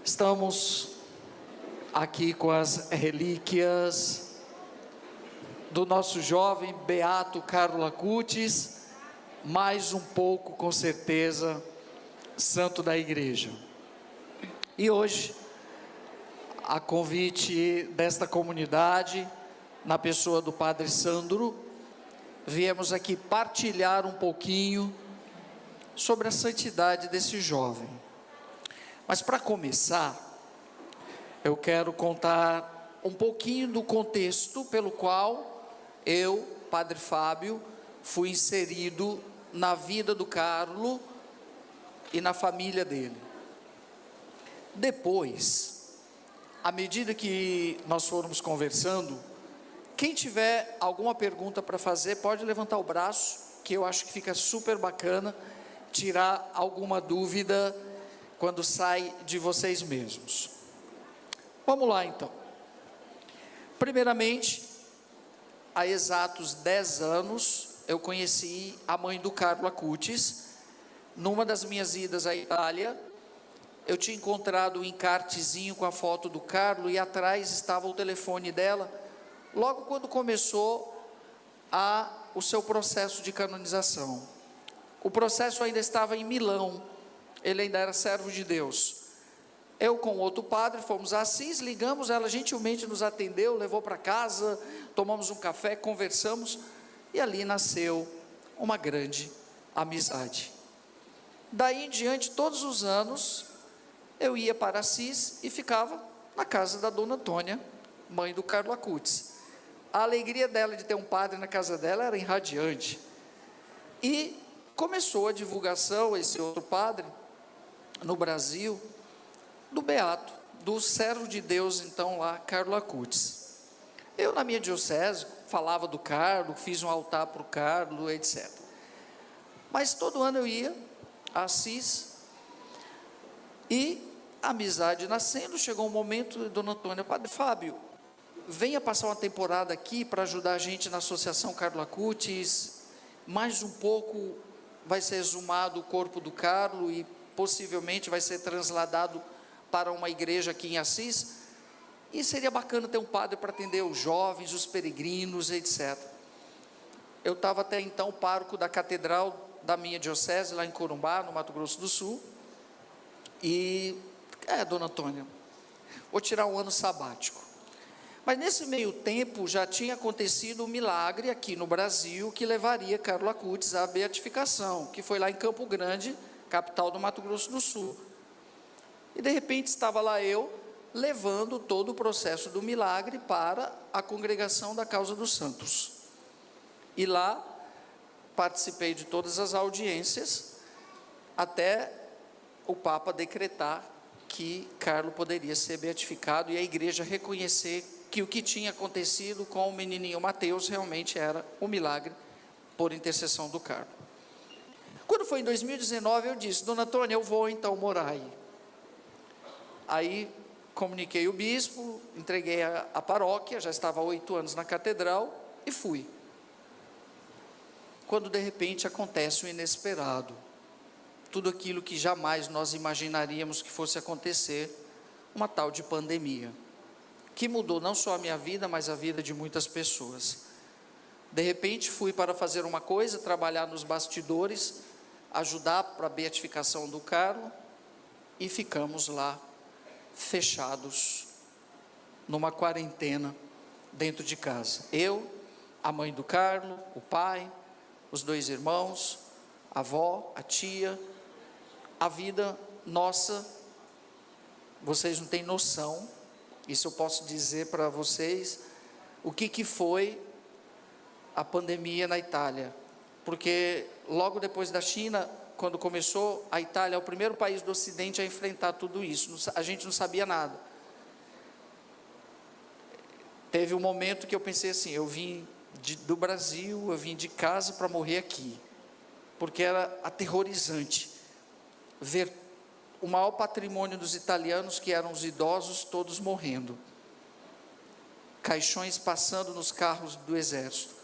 Estamos aqui com as relíquias do nosso jovem beato Carlo Acutis, mais um pouco, com certeza, santo da igreja. E hoje, a convite desta comunidade, na pessoa do Padre Sandro, viemos aqui partilhar um pouquinho sobre a santidade desse jovem. Mas para começar, eu quero contar um pouquinho do contexto pelo qual eu, Padre Fábio, fui inserido na vida do Carlo e na família dele. Depois, à medida que nós formos conversando, quem tiver alguma pergunta para fazer, pode levantar o braço, que eu acho que fica super bacana tirar alguma dúvida quando sai de vocês mesmos. Vamos lá então. Primeiramente, há exatos 10 anos, eu conheci a mãe do Carlo Acutis. Numa das minhas idas à Itália, eu tinha encontrado um encartezinho com a foto do Carlo e atrás estava o telefone dela, logo quando começou o seu processo de canonização. O processo ainda estava em Milão, ele ainda era servo de Deus. Eu com outro padre fomos a Assis, ligamos, ela gentilmente nos atendeu, levou para casa, tomamos um café, conversamos, e ali nasceu uma grande amizade. Daí em diante, todos os anos, eu ia para Assis e ficava na casa da Dona Antônia, mãe do Carlo Acutis. A alegria dela de ter um padre na casa dela era irradiante. E começou a divulgação, esse outro padre, no Brasil, do beato, do servo de Deus, então lá, Carlo Acutis. Eu, na minha diocese, falava do Carlo, fiz um altar para o Carlo, etc. Mas todo ano eu ia a Assis, e a amizade nascendo, chegou um momento, Dona Antônia, Padre Fábio, venha passar uma temporada aqui para ajudar a gente na Associação Carlo Acutis, mais um pouco vai ser exumado o corpo do Carlo e possivelmente vai ser transladado para uma igreja aqui em Assis, e seria bacana ter um padre para atender os jovens, os peregrinos, etc. Eu estava até então pároco da catedral da minha diocese, lá em Corumbá, no Mato Grosso do Sul, e, Dona Antônia, vou tirar um ano sabático. Mas nesse meio tempo já tinha acontecido um milagre aqui no Brasil que levaria Carlo Acutis à beatificação, que foi lá em Campo Grande, capital do Mato Grosso do Sul. E de repente estava lá eu, levando todo o processo do milagre para a congregação da Causa dos Santos. E lá participei de todas as audiências, até o Papa decretar que Carlo poderia ser beatificado e a igreja reconhecer que o que tinha acontecido com o menininho Mateus realmente era um milagre por intercessão do Carlo. Quando foi em 2019, eu disse, Dona Antônia, eu vou então morar aí. Aí comuniquei o bispo, entreguei a paróquia, já estava há 8 anos na catedral e fui. Quando de repente acontece o inesperado, tudo aquilo que jamais nós imaginaríamos que fosse acontecer, uma tal de pandemia, que mudou não só a minha vida, mas a vida de muitas pessoas. De repente fui para fazer uma coisa, trabalhar nos bastidores, ajudar para a beatificação do Carlo, e ficamos lá, fechados, numa quarentena, dentro de casa. Eu, a mãe do Carlo, o pai, os 2 irmãos, a avó, a tia, a vida nossa, vocês não têm noção, isso eu posso dizer para vocês, o que foi a pandemia na Itália, porque logo depois da China, quando começou, a Itália é o primeiro país do Ocidente a enfrentar tudo isso, a gente não sabia nada. Teve um momento que eu pensei assim, eu vim do Brasil, eu vim de casa para morrer aqui, porque era aterrorizante ver o maior patrimônio dos italianos, que eram os idosos, todos morrendo, caixões passando nos carros do exército.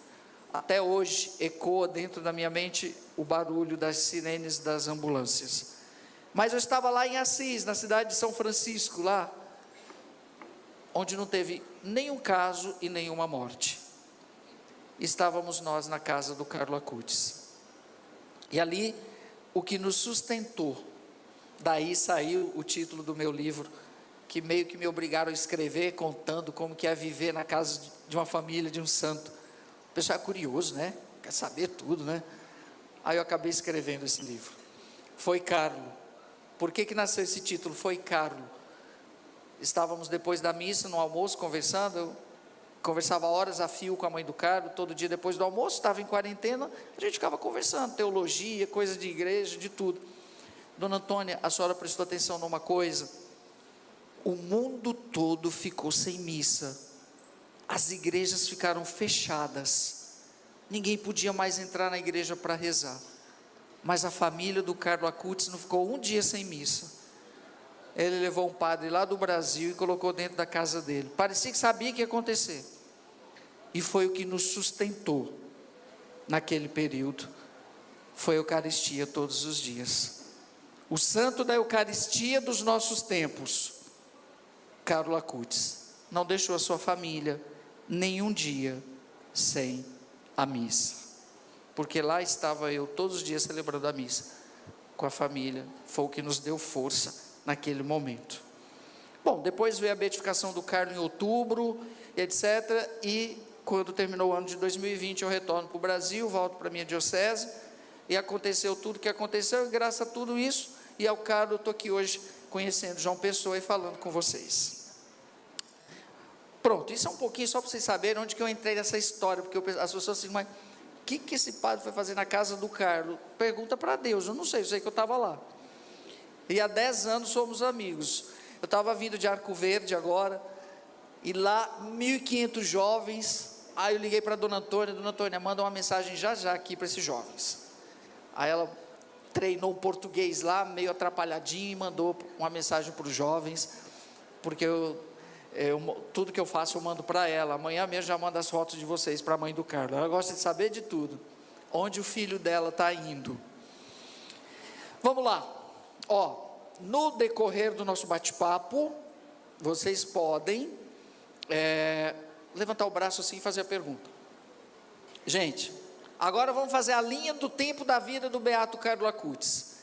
Até hoje ecoa dentro da minha mente o barulho das sirenes das ambulâncias. Mas eu estava lá em Assis, na cidade de São Francisco, lá, onde não teve nenhum caso e nenhuma morte. Estávamos nós na casa do Carlo Acutis. E ali, o que nos sustentou, daí saiu o título do meu livro, que meio que me obrigaram a escrever, contando como que é viver na casa de uma família, de um santo. O pessoal é curioso, né? Quer saber tudo, né? Aí eu acabei escrevendo esse livro. Foi Carlo. Por que nasceu esse título? Foi Carlo. Estávamos depois da missa, no almoço, conversando. Eu conversava horas a fio com a mãe do Carlo, todo dia depois do almoço, estava em quarentena, a gente ficava conversando, teologia, coisa de igreja, de tudo. Dona Antônia, a senhora prestou atenção numa coisa? O mundo todo ficou sem missa, as igrejas ficaram fechadas, ninguém podia mais entrar na igreja para rezar, mas a família do Carlo Acutis não ficou um dia sem missa. Ele levou um padre lá do Brasil e colocou dentro da casa dele, parecia que sabia o que ia acontecer, e foi o que nos sustentou naquele período, foi a Eucaristia todos os dias, o santo da Eucaristia dos nossos tempos, Carlo Acutis, não deixou a sua família nenhum dia sem a missa, porque lá estava eu todos os dias celebrando a missa, com a família, foi o que nos deu força naquele momento. Bom, depois veio a beatificação do Carlo em outubro, etc, e quando terminou o ano de 2020, eu retorno para o Brasil, volto para a minha diocese, e aconteceu tudo o que aconteceu, e graças a tudo isso, e ao Carlo, eu estou aqui hoje, conhecendo João Pessoa e falando com vocês. Pronto, isso é um pouquinho só para vocês saberem onde que eu entrei nessa história, porque as pessoas assim, mas o que esse padre foi fazer na casa do Carlo? Pergunta para Deus, eu não sei, eu sei que eu estava lá. E há 10 anos somos amigos. Eu estava vindo de Arco Verde agora, e lá 1.500 jovens, aí eu liguei para a Dona Antônia, manda uma mensagem já aqui para esses jovens. Aí ela treinou um português lá, meio atrapalhadinho, e mandou uma mensagem para os jovens, porque tudo que eu faço eu mando para ela, amanhã mesmo já mando as fotos de vocês para a mãe do Carlos, ela gosta de saber de tudo, onde o filho dela está indo. Vamos lá, no decorrer do nosso bate-papo, vocês podem levantar o braço assim e fazer a pergunta. Gente, agora vamos fazer a linha do tempo da vida do Beato Carlo Acutis.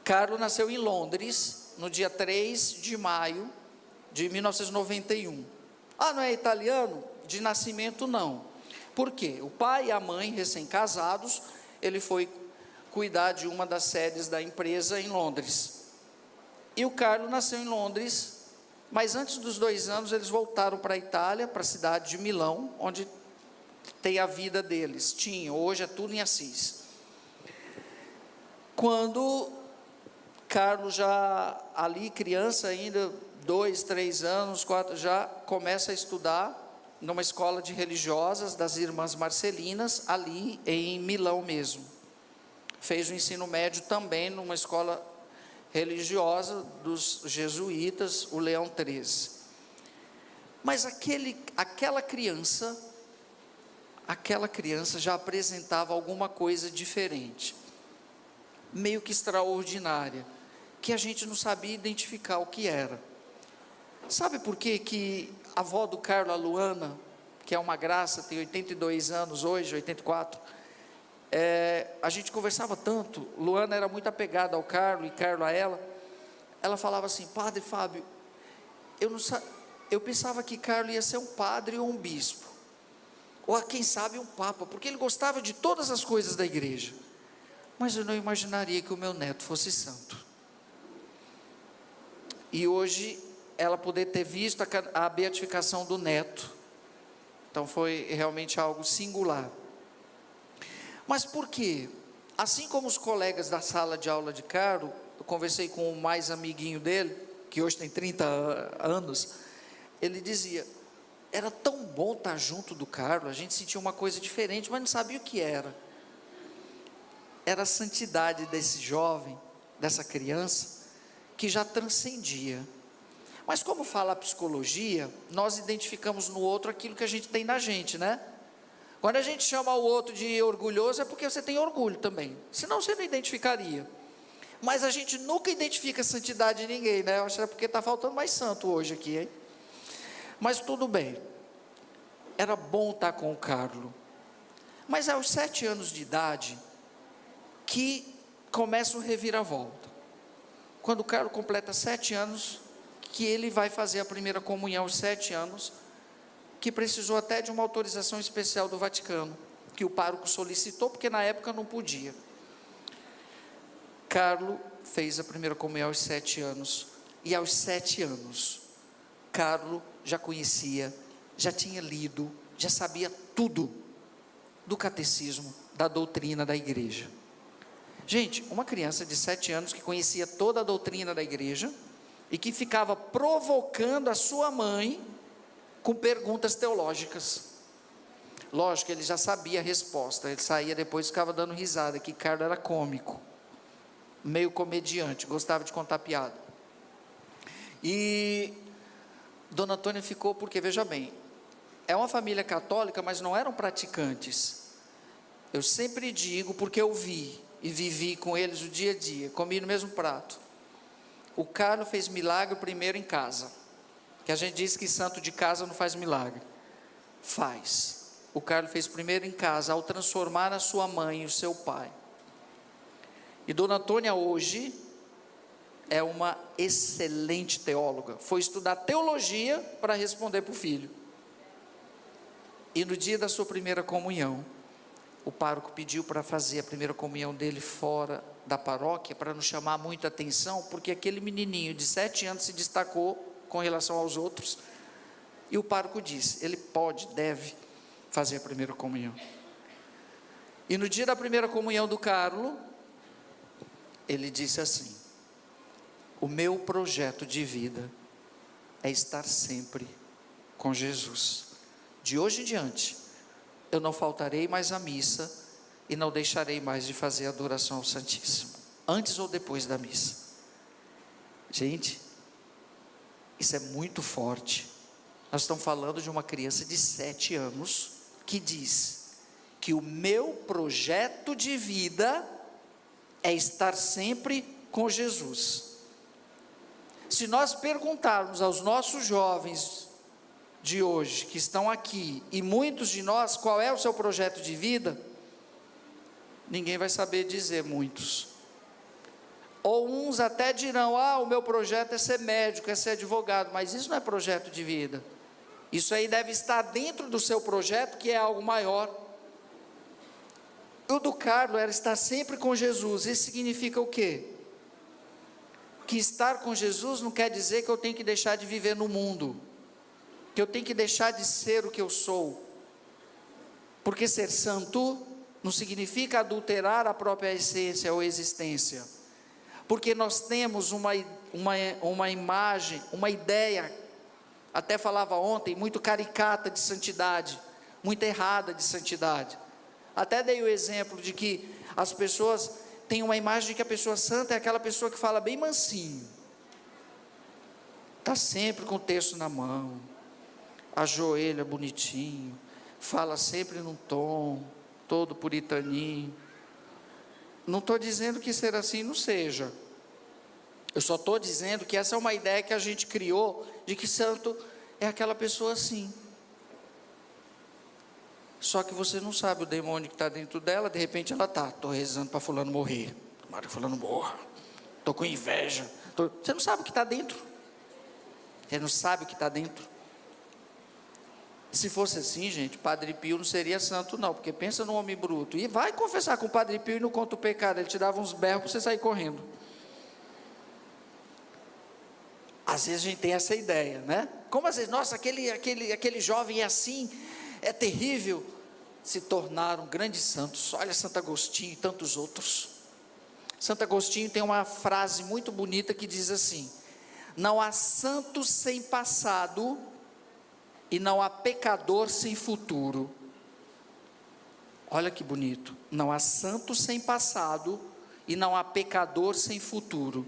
Carlo nasceu em Londres, no dia 3 de maio de 1991. Não é italiano? De nascimento não. Por quê? O pai e a mãe, recém-casados, ele foi cuidar de uma das sedes da empresa em Londres. E o Carlo nasceu em Londres, mas antes dos 2 anos eles voltaram para a Itália, para a cidade de Milão, onde tem a vida deles. Hoje é tudo em Assis. Quando Carlos já ali, criança ainda, 2, 3 anos, 4, já começa a estudar numa escola de religiosas das Irmãs Marcelinas, ali em Milão mesmo. Fez o ensino médio também numa escola religiosa dos jesuítas, o Leão XIII. Mas aquela criança já apresentava alguma coisa diferente, meio que extraordinária, que a gente não sabia identificar o que era. Sabe por quê que a avó do Carlo, a Luana, que é uma graça, tem 82 anos hoje, 84, a gente conversava tanto, Luana era muito apegada ao Carlo, e Carlo a ela falava assim, Padre Fábio, eu pensava que Carlo ia ser um padre ou um bispo, ou quem sabe um papa, porque ele gostava de todas as coisas da igreja, mas eu não imaginaria que o meu neto fosse santo. E hoje, ela poder ter visto a beatificação do neto, então foi realmente algo singular. Mas por quê? Assim como os colegas da sala de aula de Carlo, eu conversei com o mais amiguinho dele, que hoje tem 30 anos, ele dizia, era tão bom estar junto do Carlo, a gente sentia uma coisa diferente, mas não sabia o que era. Era a santidade desse jovem, dessa criança, que já transcendia. Mas como fala a psicologia, nós identificamos no outro aquilo que a gente tem na gente, né? Quando a gente chama o outro de orgulhoso, é porque você tem orgulho também, senão você não identificaria. Mas a gente nunca identifica a santidade de ninguém, né? Eu acho que é porque está faltando mais santo hoje aqui, hein? Mas tudo bem. Era bom estar com o Carlos. Mas aos 7 anos de idade, que começa o reviravolta. Quando o Carlos completa 7 anos, que ele vai fazer a primeira comunhão aos 7 anos, que precisou até de uma autorização especial do Vaticano, que o pároco solicitou, porque na época não podia. Carlos fez a primeira comunhão aos 7 anos, e aos 7 anos, Carlos já conhecia, já tinha lido, já sabia tudo do catecismo, da doutrina da igreja. Gente, uma criança de 7 anos que conhecia toda a doutrina da igreja, e que ficava provocando a sua mãe com perguntas teológicas. Lógico que ele já sabia a resposta, ele saía depois e ficava dando risada, que Carlos era cômico, meio comediante, gostava de contar piada. E Dona Antônia ficou, porque veja bem, é uma família católica, mas não eram praticantes. Eu sempre digo, porque eu vi e vivi com eles o dia a dia, comi no mesmo prato. O Carlos fez milagre primeiro em casa, que a gente diz que santo de casa não faz milagre. Faz. O Carlos fez primeiro em casa, ao transformar a sua mãe e o seu pai. E Dona Antônia hoje é uma excelente teóloga, foi estudar teologia para responder para o filho. E no dia da sua primeira comunhão, o pároco pediu para fazer a primeira comunhão dele fora da paróquia, para não chamar muita atenção, porque aquele menininho de 7 anos se destacou com relação aos outros, e o pároco disse, ele pode, deve fazer a primeira comunhão. E no dia da primeira comunhão do Carlos, ele disse assim: o meu projeto de vida é estar sempre com Jesus. De hoje em diante, eu não faltarei mais à missa e não deixarei mais de fazer a adoração ao Santíssimo, antes ou depois da missa. Gente, isso é muito forte. Nós estamos falando de uma criança de 7 anos, que diz que o meu projeto de vida é estar sempre com Jesus. Se nós perguntarmos aos nossos jovens de hoje, que estão aqui, e muitos de nós, qual é o seu projeto de vida, ninguém vai saber dizer, muitos. Ou uns até dirão, o meu projeto é ser médico, é ser advogado, mas isso não é projeto de vida. Isso aí deve estar dentro do seu projeto, que é algo maior. O do Carlos era estar sempre com Jesus. Isso significa o quê? Que estar com Jesus não quer dizer que eu tenho que deixar de viver no mundo, que eu tenho que deixar de ser o que eu sou, porque ser santo não significa adulterar a própria essência ou existência, porque nós temos uma imagem, uma ideia, até falava ontem, muito caricata de santidade, muito errada de santidade. Até dei o exemplo de que as pessoas têm uma imagem de que a pessoa santa é aquela pessoa que fala bem mansinho, está sempre com o texto na mão, ajoelha bonitinho, fala sempre num tom, todo puritaninho. Não estou dizendo que ser assim não seja, eu só estou dizendo que essa é uma ideia que a gente criou, de que santo é aquela pessoa assim. Só que você não sabe o demônio que está dentro dela. De repente ela está, estou rezando para fulano morrer, tomara que fulano morra, estou com inveja, você não sabe o que está dentro, você não sabe o que está dentro. Se fosse assim, gente, Padre Pio não seria santo não, porque pensa num homem bruto, e vai confessar com o Padre Pio e não conta o pecado, ele te dava uns berros para você sair correndo. Às vezes a gente tem essa ideia, né? Como às vezes, nossa, aquele jovem é assim, é terrível. Se tornaram grandes santos. Olha Santo Agostinho e tantos outros. Santo Agostinho tem uma frase muito bonita que diz assim: não há santo sem passado e não há pecador sem futuro. Olha que bonito. Não há santo sem passado e não há pecador sem futuro.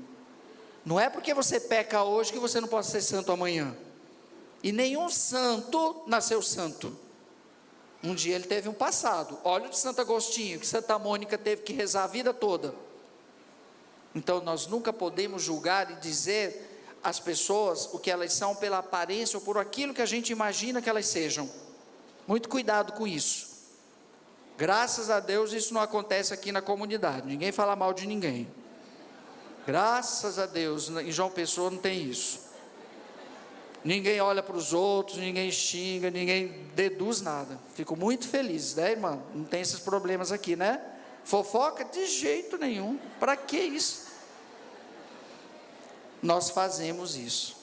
Não é porque você peca hoje que você não pode ser santo amanhã. E nenhum santo nasceu santo. Um dia ele teve um passado. Olha o de Santo Agostinho, que Santa Mônica teve que rezar a vida toda. Então nós nunca podemos julgar e dizer às pessoas o que elas são pela aparência ou por aquilo que a gente imagina que elas sejam. Muito cuidado com isso. Graças a Deus isso não acontece aqui na comunidade, ninguém fala mal de ninguém. Graças a Deus, em João Pessoa não tem isso. Ninguém olha para os outros, ninguém xinga, ninguém deduz nada. Fico muito feliz, né, irmã? Não tem esses problemas aqui, né? Fofoca de jeito nenhum. Para que isso? Nós fazemos isso.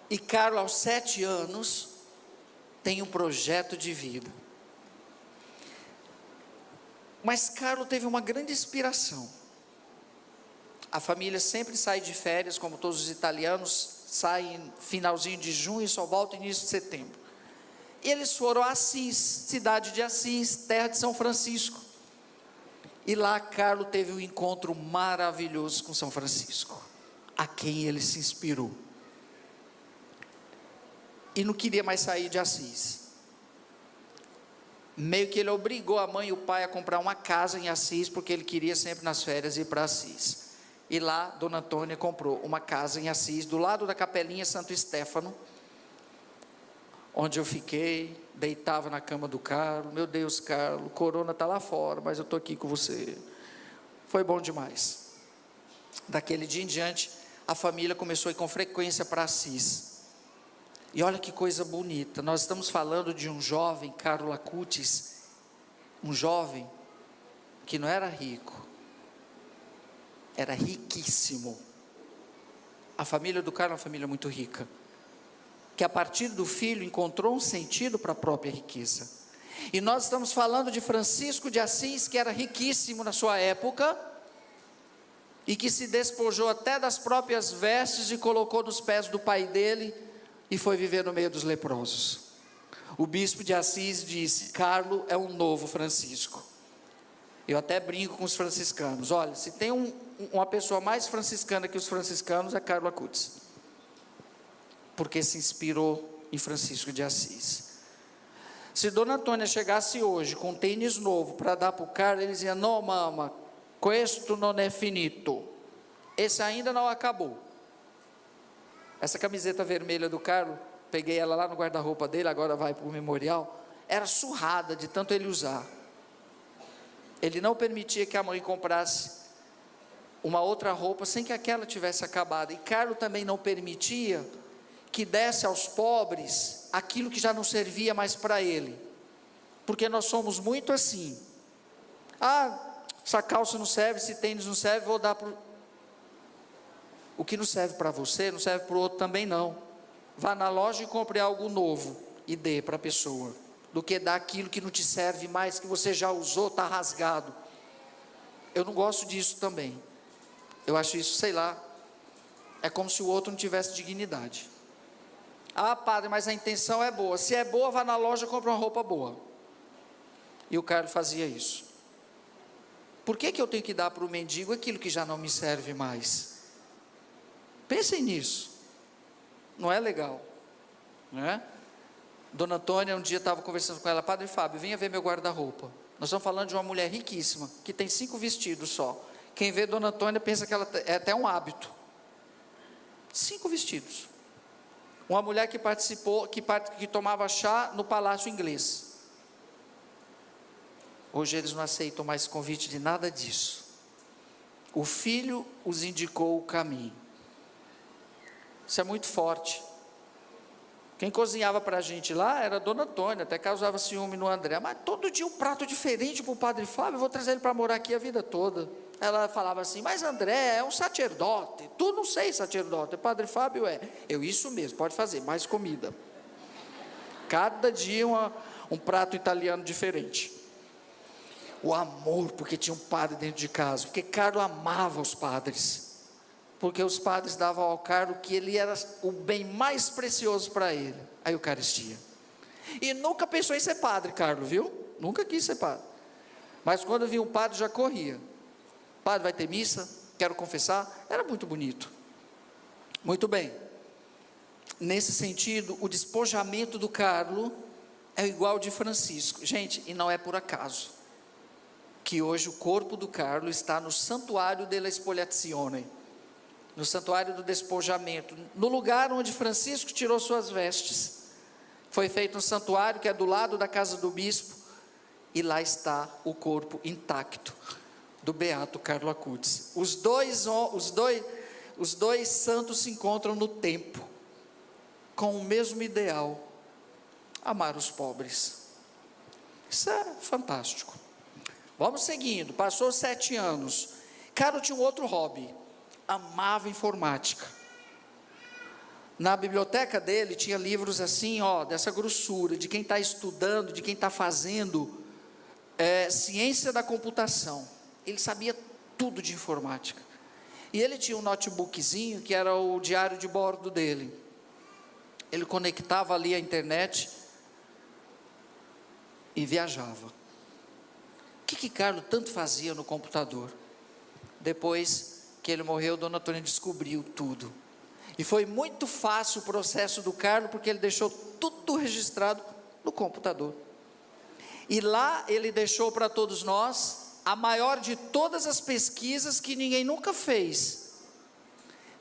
E Carlos, aos 7 anos, tem um projeto de vida. Mas Carlos teve uma grande inspiração. A família sempre sai de férias, como todos os italianos, saem finalzinho de junho e só voltam início de setembro. E eles foram a Assis, cidade de Assis, terra de São Francisco. E lá Carlos teve um encontro maravilhoso com São Francisco, a quem ele se inspirou. E não queria mais sair de Assis. Meio que ele obrigou a mãe e o pai a comprar uma casa em Assis, porque ele queria sempre nas férias ir para Assis. E lá, Dona Antônia comprou uma casa em Assis, do lado da capelinha Santo Estéfano, onde eu fiquei, deitava na cama do Carlos. Meu Deus, Carlos, corona está lá fora, mas eu estou aqui com você. Foi bom demais. Daquele dia em diante, a família começou a ir com frequência para Assis. E olha que coisa bonita, nós estamos falando de um jovem, Carlos Acutis, um jovem que não era rico, era riquíssimo. A família do Carlos é uma família muito rica, que a partir do filho encontrou um sentido para a própria riqueza. E nós estamos falando de Francisco de Assis, que era riquíssimo na sua época, e que se despojou até das próprias vestes e colocou nos pés do pai dele, e foi viver no meio dos leprosos. O bispo de Assis disse: Carlos é um novo Francisco. Eu até brinco com os franciscanos: olha, se tem uma pessoa mais franciscana que os franciscanos, é Carlos Acutis, porque se inspirou em Francisco de Assis. Se Dona Antônia chegasse hoje com um tênis novo para dar para o Carlos, ele dizia: não, mama, questo non è finito, esse ainda não acabou. Essa camiseta vermelha do Carlos, peguei ela lá no guarda-roupa dele, agora vai para o memorial, era surrada de tanto ele usar. Ele não permitia que a mãe comprasse uma outra roupa sem que aquela tivesse acabado. E Carlos também não permitia que desse aos pobres aquilo que já não servia mais para ele, porque nós somos muito assim: ah, essa calça não serve, esse tênis não serve, vou dar para o que não serve para você, não serve para o outro também não. Vá na loja e compre algo novo e dê para a pessoa, do que dar aquilo que não te serve mais, que você já usou, está rasgado. Eu não gosto disso também. Eu acho isso, sei lá, é como se o outro não tivesse dignidade. Ah, padre, mas a intenção é boa. Se é boa, vá na loja e compra uma roupa boa. E o Carlos fazia isso. Por que eu tenho que dar para o mendigo aquilo que já não me serve mais? Pensem nisso. Não é legal, não é? Dona Antônia, um dia estava conversando com ela: Padre Fábio, venha ver meu guarda-roupa. Nós estamos falando de uma mulher riquíssima, que tem 5 vestidos só. Quem vê Dona Antônia pensa que ela é até um hábito. 5 vestidos. Uma mulher que participou, que tomava chá no Palácio Inglês. Hoje eles não aceitam mais convite de nada disso. O filho os indicou o caminho. Isso é muito forte. Quem cozinhava para a gente lá era a Dona Antônia, até causava ciúme no André. Mas todo dia um prato diferente para o Padre Fábio, eu vou trazer ele para morar aqui a vida toda. Ela falava assim: mas André é um sacerdote, tu não sei sacerdote, Padre Fábio é. Eu, isso mesmo, pode fazer, mais comida. Cada dia um prato italiano diferente. O amor, porque tinha um padre dentro de casa, porque Carlos amava os padres. Porque os padres davam ao Carlos que ele era o bem mais precioso para ele, a Eucaristia. E nunca pensou em ser padre, Carlos, viu? Nunca quis ser padre. Mas quando via um padre, já corria. Padre, vai ter missa? Quero confessar. Era muito bonito. Muito bem. Nesse sentido, o despojamento do Carlos é igual ao de Francisco. Gente, e não é por acaso. que hoje o corpo do Carlo está no Santuário della Espoliazione, no Santuário do Despojamento, no lugar onde Francisco tirou suas vestes. Foi feito um santuário que é do lado da casa do bispo, e lá está o corpo intacto do beato Carlo Acutis. Os dois santos se encontram no templo, com o mesmo ideal: amar os pobres. Isso é fantástico. Vamos seguindo. Passou 7 anos. Carlo tinha um outro hobby: amava informática. Na biblioteca dele tinha livros assim, dessa grossura, de quem está estudando, de quem está fazendo ciência da computação. Ele sabia tudo de informática. E ele tinha um notebookzinho que era o diário de bordo dele. Ele conectava ali a internet e viajava. O que Carlo tanto fazia no computador? Depois que ele morreu, Dona Antônia descobriu tudo. E foi muito fácil o processo do Carlo, porque ele deixou tudo registrado no computador. E lá ele deixou para todos nós a maior de todas as pesquisas que ninguém nunca fez.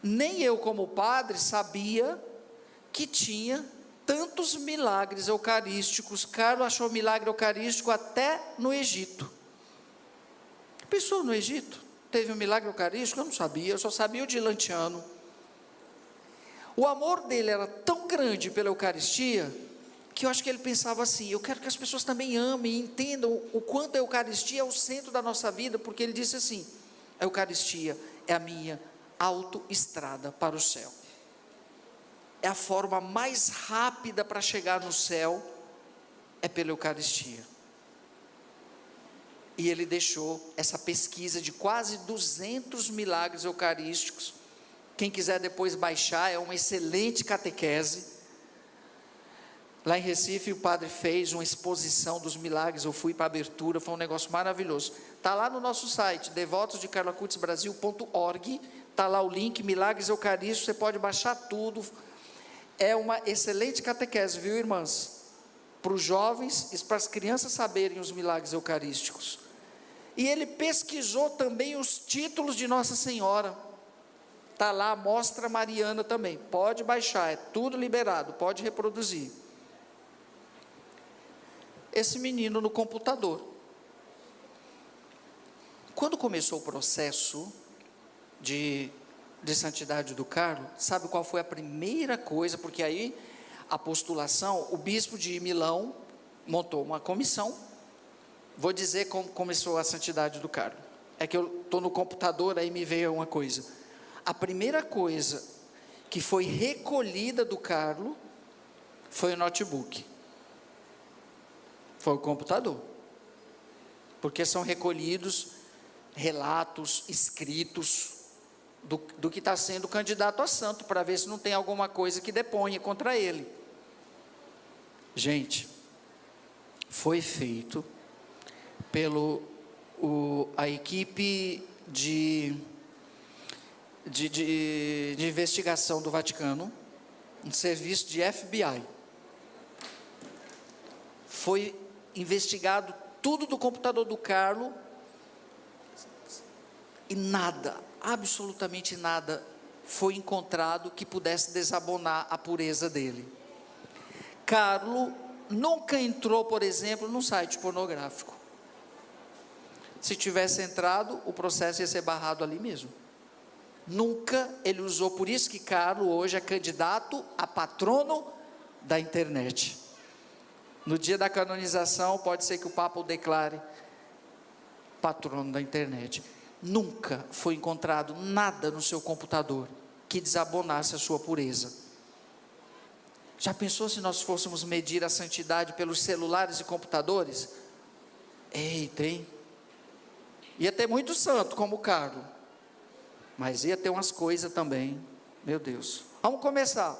Nem eu, como padre, sabia que tinha tantos milagres eucarísticos. Carlo achou milagre eucarístico até no Egito. Pensou no Egito? Teve um milagre eucarístico? Eu não sabia, eu só sabia o de Lanciano. O amor dele era tão grande pela Eucaristia, que eu acho que ele pensava assim: eu quero que as pessoas também amem e entendam o quanto a Eucaristia é o centro da nossa vida, porque ele disse assim: a Eucaristia é a minha autoestrada para o céu. É a forma mais rápida para chegar no céu, é pela Eucaristia. E ele deixou essa pesquisa de quase 200 milagres eucarísticos. Quem quiser depois baixar, é uma excelente catequese. Lá em Recife o padre fez uma exposição dos milagres, eu fui para a abertura, foi um negócio maravilhoso. Está lá no nosso site, devotosdecarloacutisbrasil.org, está lá o link, milagres eucarísticos, você pode baixar tudo. É uma excelente catequese, viu, irmãs? Para os jovens e para as crianças saberem os milagres eucarísticos. E ele pesquisou também os títulos de Nossa Senhora. Está lá a Mostra Mariana também, pode baixar, é tudo liberado, pode reproduzir. Esse menino no computador. Quando começou o processo de santidade do Carlo, sabe qual foi a primeira coisa? Porque aí a postulação, o bispo de Milão montou uma comissão. Vou dizer como começou a santidade do Carlo. É que eu estou no computador, aí me veio uma coisa. A primeira coisa que foi recolhida do Carlo foi o notebook. Foi o computador. Porque são recolhidos relatos, escritos do que está sendo candidato a santo, para ver se não tem alguma coisa que deponha contra ele. Gente, foi feito a equipe de investigação do Vaticano, um serviço de FBI. Foi investigado tudo do computador do Carlo, e nada, absolutamente nada, foi encontrado que pudesse desabonar a pureza dele. Carlo nunca entrou, por exemplo, num site pornográfico. Se tivesse entrado, o processo ia ser barrado ali mesmo. Nunca ele usou, por isso que Carlo hoje é candidato a patrono da internet. No dia da canonização, pode ser que o Papa o declare patrono da internet. Nunca foi encontrado nada no seu computador que desabonasse a sua pureza. Já pensou se nós fôssemos medir a santidade pelos celulares e computadores? Eita, hein? Ia ter muito santo como Carlo, mas ia ter umas coisas também, meu Deus. Vamos começar.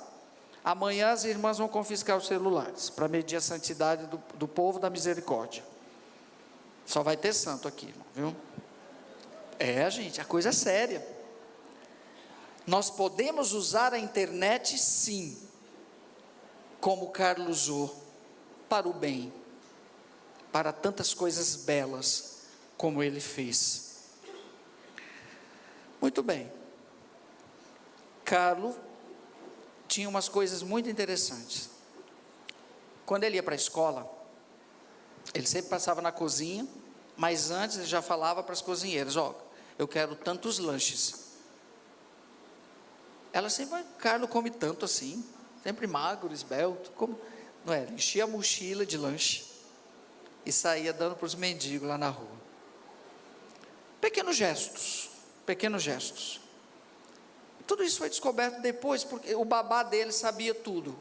Amanhã as irmãs vão confiscar os celulares, para medir a santidade do povo da misericórdia. Só vai ter santo aqui, irmão, viu? Gente, a coisa é séria. Nós podemos usar a internet sim, como Carlo usou, para o bem, para tantas coisas belas, como ele fez. Muito bem. Carlos tinha umas coisas muito interessantes. Quando ele ia para a escola, ele sempre passava na cozinha, mas antes ele já falava para as cozinheiras: ó, eu quero tantos lanches. Ela sempre: Carlos come tanto assim, sempre magro, esbelto, como... Não era, enchia a mochila de lanche e saía dando para os mendigos lá na rua. Pequenos gestos, pequenos gestos. Tudo isso foi descoberto depois, porque o babá dele sabia tudo.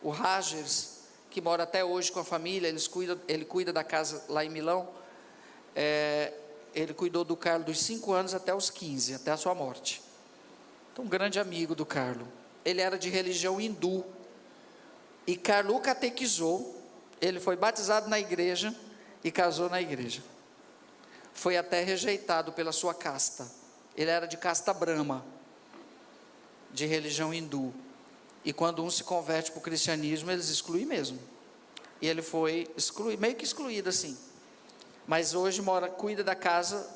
O Rogers, que mora até hoje com a família, ele cuida da casa lá em Milão. Ele cuidou do Carlos dos 5 anos até os 15, até a sua morte. Então, um grande amigo do Carlos. Ele era de religião hindu. E Carlos o catequizou. Ele foi batizado na igreja e casou na igreja. Foi até rejeitado pela sua casta. Ele era de casta Brahma, de religião hindu. E quando um se converte para o cristianismo, eles excluem mesmo. E ele foi meio que excluído assim. Mas hoje cuida da casa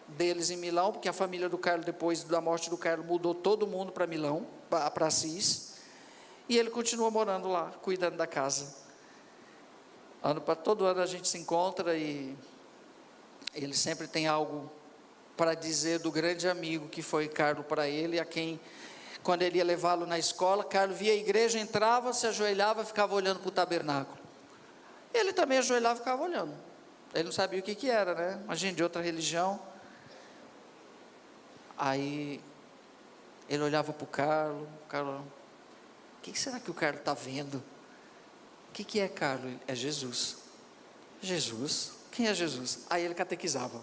deles em Milão, porque a família do Carlos, depois da morte do Carlos, mudou todo mundo para Milão, para Assis. E ele continua morando lá, cuidando da casa. Todo ano a gente se encontra e ele sempre tem algo para dizer do grande amigo que foi Carlos para ele, a quem, quando ele ia levá-lo na escola, Carlos via a igreja, entrava, se ajoelhava, ficava olhando para o tabernáculo. Ele também ajoelhava e ficava olhando. Ele não sabia o que era, né? Imagina, de outra religião. Aí ele olhava para o Carlos, o que será que o Carlos está vendo? O que é Carlos? É Jesus. Jesus? Quem é Jesus? Aí ele catequizava.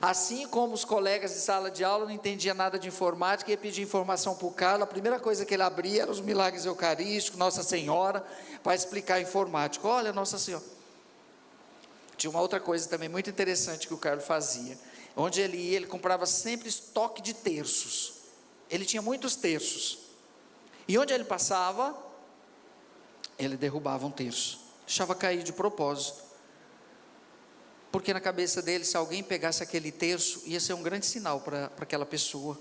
Assim como os colegas de sala de aula não entendiam nada de informática, ia pedir informação para o Carlos, a primeira coisa que ele abria era os milagres eucarísticos, Nossa Senhora, para explicar a informática. Olha, Nossa Senhora. Tinha uma outra coisa também muito interessante que o Carlos fazia. Onde ele ia, ele comprava sempre estoque de terços. Ele tinha muitos terços. E onde ele passava, ele derrubava um terço. Deixava cair de propósito. Porque na cabeça dele, se alguém pegasse aquele terço, ia ser um grande sinal para aquela pessoa.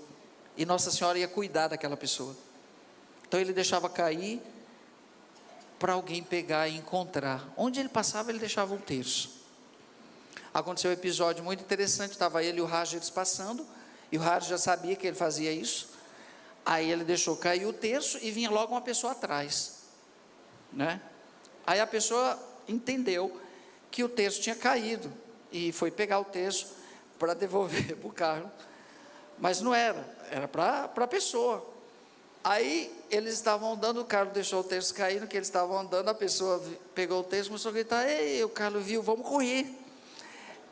E Nossa Senhora ia cuidar daquela pessoa. Então ele deixava cair para alguém pegar e encontrar. Onde ele passava, ele deixava um terço. Aconteceu um episódio muito interessante. Estava ele e o Rogers passando. E o Rogers já sabia que ele fazia isso. Aí ele deixou cair o terço e vinha logo uma pessoa atrás, né? Aí a pessoa entendeu que o terço tinha caído e foi pegar o terço para devolver para o Carlos, mas não era para a pessoa. Aí eles estavam andando, o Carlos deixou o terço cair, no que eles estavam andando, a pessoa pegou o terço e começou a gritar: ei, o Carlos viu, vamos correr.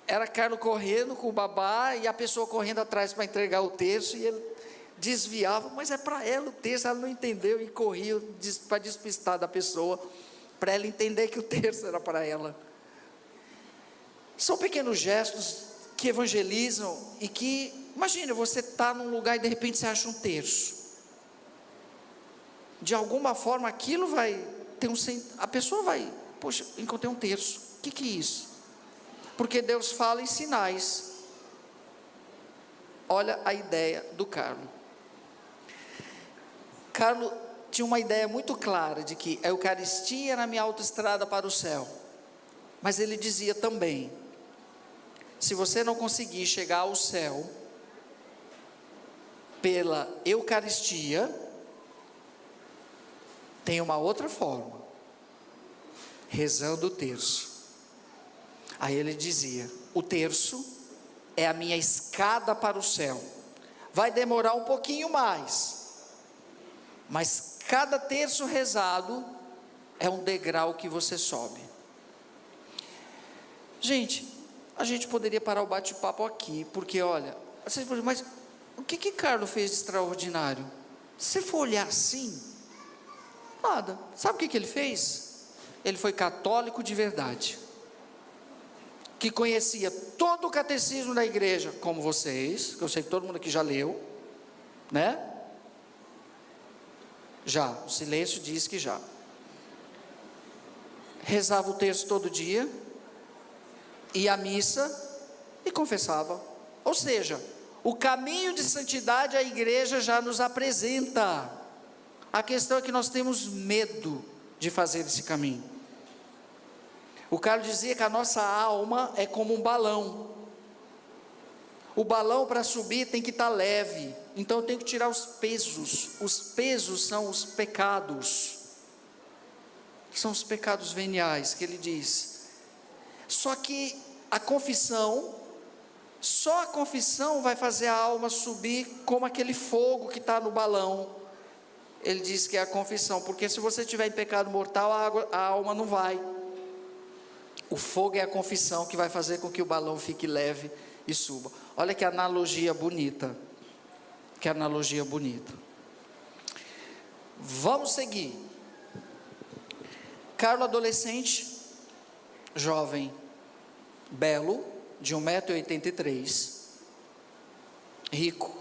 Era Carlos correndo com o babá e a pessoa correndo atrás para entregar o terço, e ele desviava, mas é para ela o terço. Ela não entendeu e corria para despistar da pessoa, para ela entender que o terço era para ela. São pequenos gestos que evangelizam e que, imagine, você está num lugar e de repente você acha um terço. De alguma forma aquilo vai ter a pessoa vai: poxa, encontrei um terço, o que é isso? Porque Deus fala em sinais. Olha a ideia do Carlos. Carlos tinha uma ideia muito clara de que a Eucaristia era a minha autoestrada para o céu. Mas ele dizia também: se você não conseguir chegar ao céu pela Eucaristia, tem uma outra forma: rezando o terço. Aí ele dizia: o terço é a minha escada para o céu. Vai demorar um pouquinho mais, mas cada terço rezado é um degrau que você sobe. Gente, a gente poderia parar o bate-papo aqui, porque olha, vocês podem, mas o que Carlos fez de extraordinário? Se for olhar assim, nada. Sabe o que ele fez? Ele foi católico de verdade, que conhecia todo o catecismo da igreja, como vocês, que eu sei que todo mundo aqui já leu, né? Já, o silêncio diz que já. Rezava o terço todo dia, ia à missa e confessava. Ou seja, o caminho de santidade a igreja já nos apresenta. A questão é que nós temos medo de fazer esse caminho. O Carlos dizia que a nossa alma é como um balão. O balão, para subir, tem que estar leve. Então eu tenho que tirar os pesos. Os pesos são os pecados. São os pecados veniais que ele diz. Só que a confissão, só a confissão vai fazer a alma subir como aquele fogo que está no balão. Ele diz que é a confissão, porque se você tiver em pecado mortal, a alma não vai. O fogo é a confissão que vai fazer com que o balão fique leve e suba. Olha que analogia bonita. Que analogia bonita. Vamos seguir. Carlos, adolescente, jovem, belo, de 1,83 m, rico,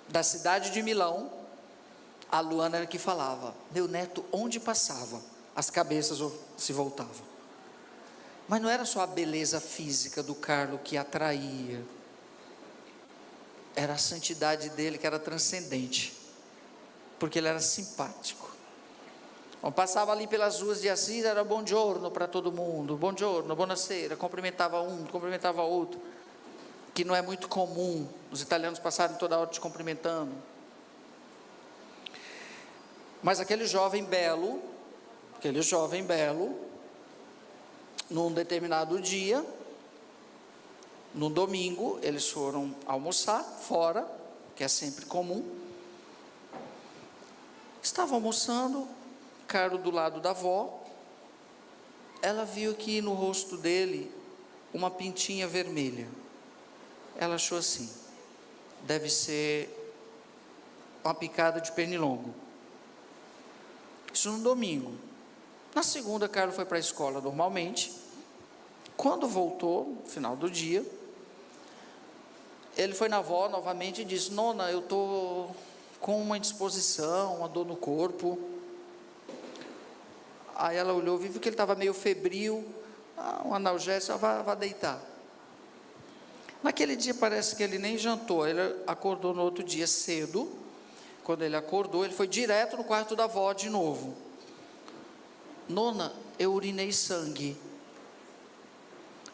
da cidade de Milão. A Luana era que falava: meu neto, onde passava, as cabeças se voltavam. Mas não era só a beleza física do Carlos que atraía, era a santidade dele que era transcendente, porque ele era simpático. Quando passava ali pelas ruas de Assis, era bom giorno para todo mundo, bom giorno, buonasera, cumprimentava um, cumprimentava outro, que não é muito comum, os italianos passarem toda hora te cumprimentando. Mas aquele jovem belo, num determinado dia, no domingo, eles foram almoçar fora, que é sempre comum. Estavam almoçando, Carlos do lado da avó. Ela viu que no rosto dele uma pintinha vermelha. Ela achou assim: deve ser uma picada de pernilongo. Isso no domingo. Na segunda, Carlos foi para a escola normalmente. Quando voltou, no final do dia, ele foi na avó novamente e disse: nona, eu estou com uma indisposição, uma dor no corpo. Aí ela olhou, viu que ele estava meio febril, um analgésico, vá deitar. Naquele dia parece que ele nem jantou, ele acordou no outro dia cedo. Quando ele acordou, ele foi direto no quarto da avó de novo. Nona, eu urinei sangue.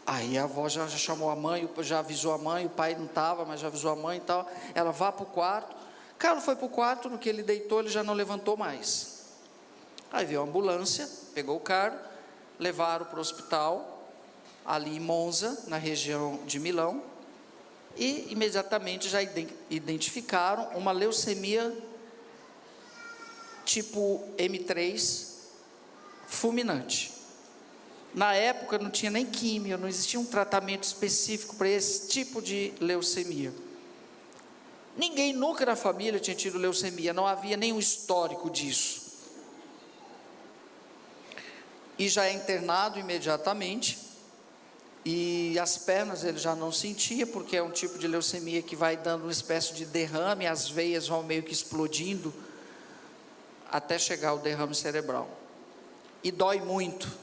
Aí a avó já chamou a mãe, já avisou a mãe, o pai não estava, mas já avisou a mãe e tal. Ela vá para o quarto. Carlos foi para o quarto, no que ele deitou, ele já não levantou mais. Aí veio a ambulância, pegou o Carlos, levaram para o hospital, ali em Monza, na região de Milão, e imediatamente já identificaram uma leucemia tipo M3 fulminante. Na época não tinha nem químio, não existia um tratamento específico para esse tipo de leucemia. Ninguém nunca na família tinha tido leucemia, não havia nenhum histórico disso. E já é internado imediatamente, e as pernas ele já não sentia, porque é um tipo de leucemia que vai dando uma espécie de derrame, as veias vão meio que explodindo, até chegar ao derrame cerebral. E dói muito.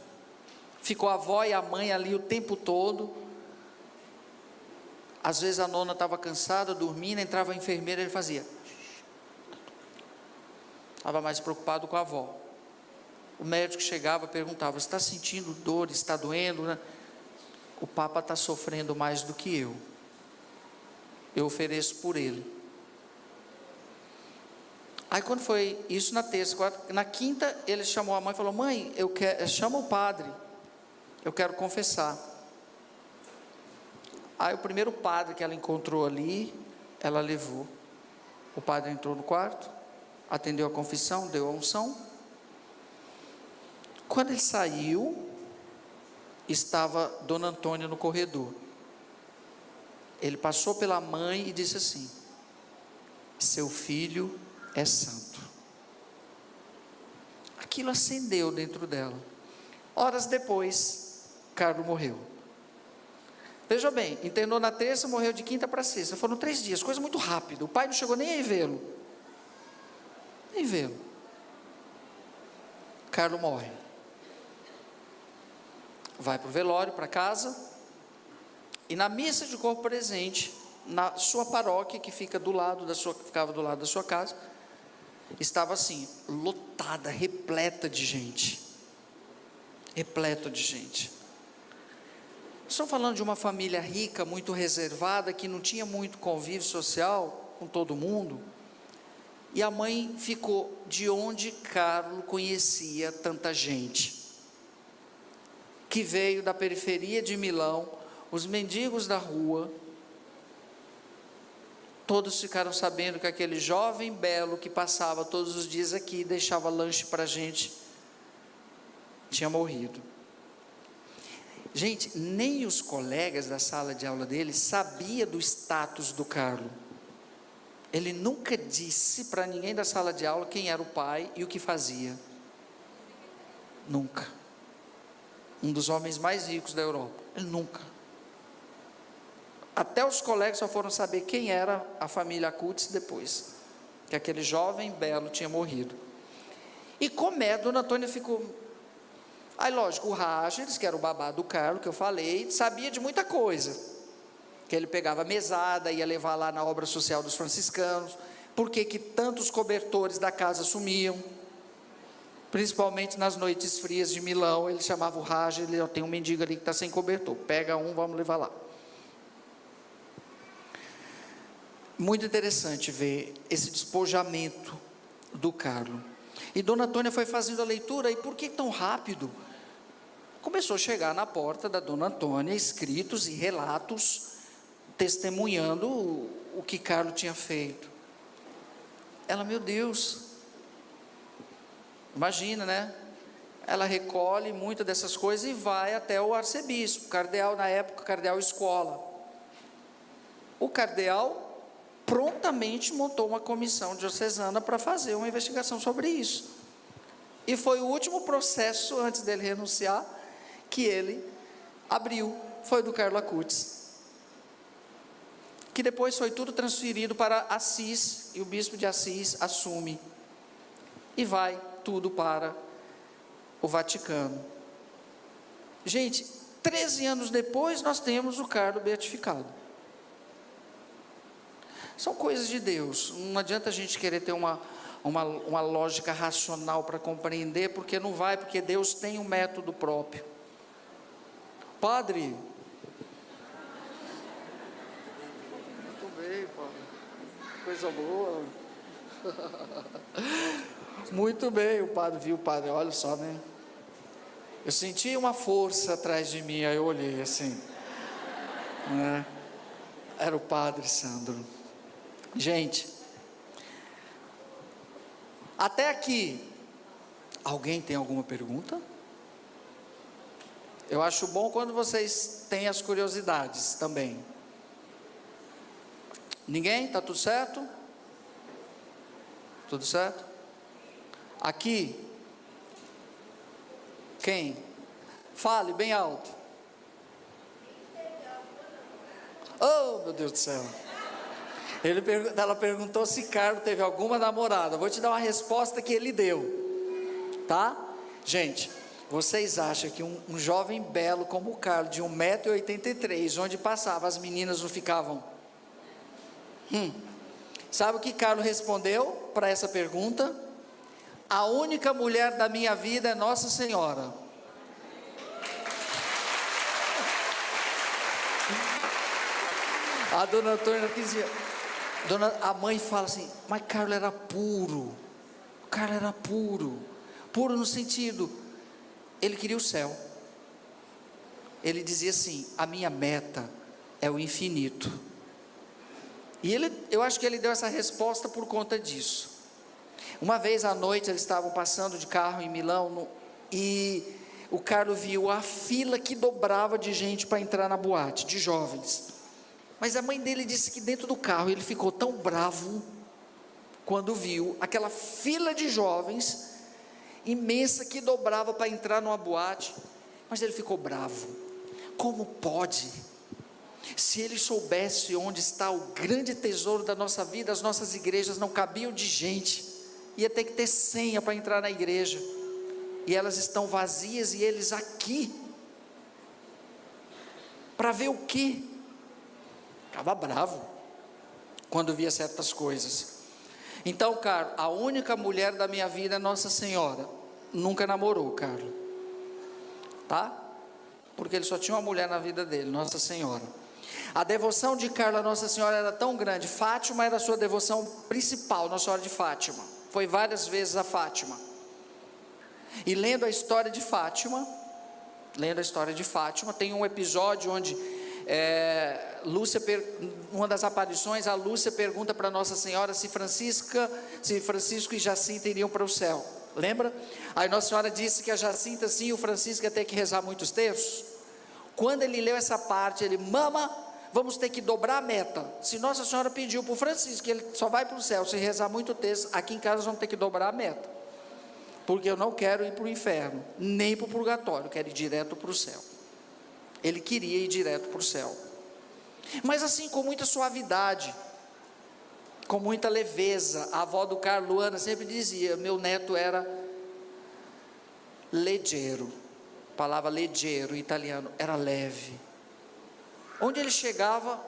Ficou a avó e a mãe ali o tempo todo. Às vezes a nona estava cansada, dormindo, entrava a enfermeira, ele fazia. Estava mais preocupado com a avó. O médico chegava e perguntava: está sentindo dor, está doendo, né? O Papa está sofrendo mais do que eu ofereço por ele. Aí quando foi isso na terça, na quinta ele chamou a mãe e falou: mãe, chama o padre, eu quero confessar. Aí o primeiro padre que ela encontrou ali, ela levou. O padre entrou no quarto, atendeu a confissão, deu a unção. Quando ele saiu, estava Dona Antônia no corredor. Ele passou pela mãe e disse assim: seu filho é santo. Aquilo acendeu dentro dela. Horas depois, Carlos morreu. Veja bem, internou na terça, morreu de quinta para sexta. Foram 3 dias, coisa muito rápida. O pai não chegou nem a vê-lo. Nem vê-lo. Carlos morre. Vai para o velório, para casa. E na missa de corpo presente, na sua paróquia, que ficava do lado da sua casa, estava assim, lotada, repleta de gente. Repleta de gente. Estou falando de uma família rica, muito reservada, que não tinha muito convívio social com todo mundo. E a mãe ficou de onde Carlo conhecia tanta gente, que veio da periferia de Milão, os mendigos da rua, todos ficaram sabendo que aquele jovem belo que passava todos os dias aqui, deixava lanche para a gente, tinha morrido. Gente, nem os colegas da sala de aula dele sabiam do status do Carlo. Ele nunca disse para ninguém da sala de aula quem era o pai e o que fazia. Nunca. Um dos homens mais ricos da Europa. Ele nunca. Até os colegas só foram saber quem era a família Acutis depois, que aquele jovem belo tinha morrido. E como é, Dona Antônia ficou... Aí lógico, o Ragers, que era o babá do Carlo, que eu falei, sabia de muita coisa, que ele pegava mesada, ia levar lá na obra social dos franciscanos, por que tantos cobertores da casa sumiam, principalmente nas noites frias de Milão. Ele chamava o Ragers, ele tem um mendigo ali que está sem cobertor, pega um, vamos levar lá. Muito interessante ver esse despojamento do Carlo. E Dona Antônia foi fazendo a leitura, e por que tão rápido? Começou a chegar na porta da Dona Antônia escritos e relatos testemunhando o que Carlo tinha feito. Ela, meu Deus, imagina, né? Ela recolhe muitas dessas coisas e vai até o arcebispo, cardeal na época, cardeal Escola. O cardeal prontamente montou uma comissão diocesana para fazer uma investigação sobre isso. E foi o último processo, antes dele renunciar, que ele abriu, foi do Carlo Acutis, que depois foi tudo transferido para Assis, e o bispo de Assis assume, e vai tudo para o Vaticano. Gente, 13 anos depois nós temos o Carlo beatificado. São coisas de Deus. Não adianta a gente querer ter uma lógica racional para compreender, porque não vai, porque Deus tem um método próprio. Padre, muito bem, padre, coisa boa. Muito bem, o padre viu, o padre, olha só, né? Eu senti uma força atrás de mim, aí eu olhei assim, né? Era o padre Sandro. Gente, até aqui, alguém tem alguma pergunta? Eu acho bom quando vocês têm as curiosidades também. Ninguém? Está tudo certo? Tudo certo? Aqui, quem? Fale bem alto. Oh, meu Deus do céu. Ela perguntou se Carlos teve alguma namorada. Vou te dar uma resposta que ele deu, tá? Gente, vocês acham que um jovem belo como o Carlos, de 1,83 m, onde passava, as meninas não ficavam? Sabe o que Carlos respondeu para essa pergunta? A única mulher da minha vida é Nossa Senhora. A Dona Antônia dizia... A mãe fala assim, mas Carlos era puro. Carlos era puro. Puro no sentido, ele queria o céu. Ele dizia assim, a minha meta é o infinito. E eu acho que ele deu essa resposta por conta disso. Uma vez à noite eles estavam passando de carro em Milão, e o Carlos viu a fila que dobrava de gente para entrar na boate, de jovens. Mas a mãe dele disse que dentro do carro ele ficou tão bravo quando viu aquela fila de jovens imensa que dobrava para entrar numa boate. Mas ele ficou bravo. Como pode? Se ele soubesse onde está o grande tesouro da nossa vida, as nossas igrejas não cabiam de gente, ia ter que ter senha para entrar na igreja, e elas estão vazias, e eles aqui para ver o quê? Ficava bravo quando via certas coisas. Então, Carlos, a única mulher da minha vida é Nossa Senhora. Nunca namorou, Carlos, tá? Porque ele só tinha uma mulher na vida dele, Nossa Senhora. A devoção de Carlos a Nossa Senhora era tão grande. Fátima era a sua devoção principal, Nossa Senhora de Fátima. Foi várias vezes a Fátima. E lendo a história de Fátima, tem um episódio onde uma das aparições, a Lúcia pergunta para Nossa Senhora se Francisco e Jacinta iriam para o céu. Lembra? Aí Nossa Senhora disse que a Jacinta sim e o Francisco ia ter que rezar muitos terços. Quando ele leu essa parte, ele: mama, vamos ter que dobrar a meta. Se Nossa Senhora pediu para o Francisco que ele só vai para o céu se rezar muito terço, aqui em casa nós vamos ter que dobrar a meta, porque eu não quero ir para o inferno, nem para o purgatório, eu quero ir direto para o céu. Ele queria ir direto para o céu, mas assim, com muita suavidade, com muita leveza. A avó do Carlo, Luana, sempre dizia: meu neto era leggero. A palavra leggero em italiano era leve. Onde ele chegava,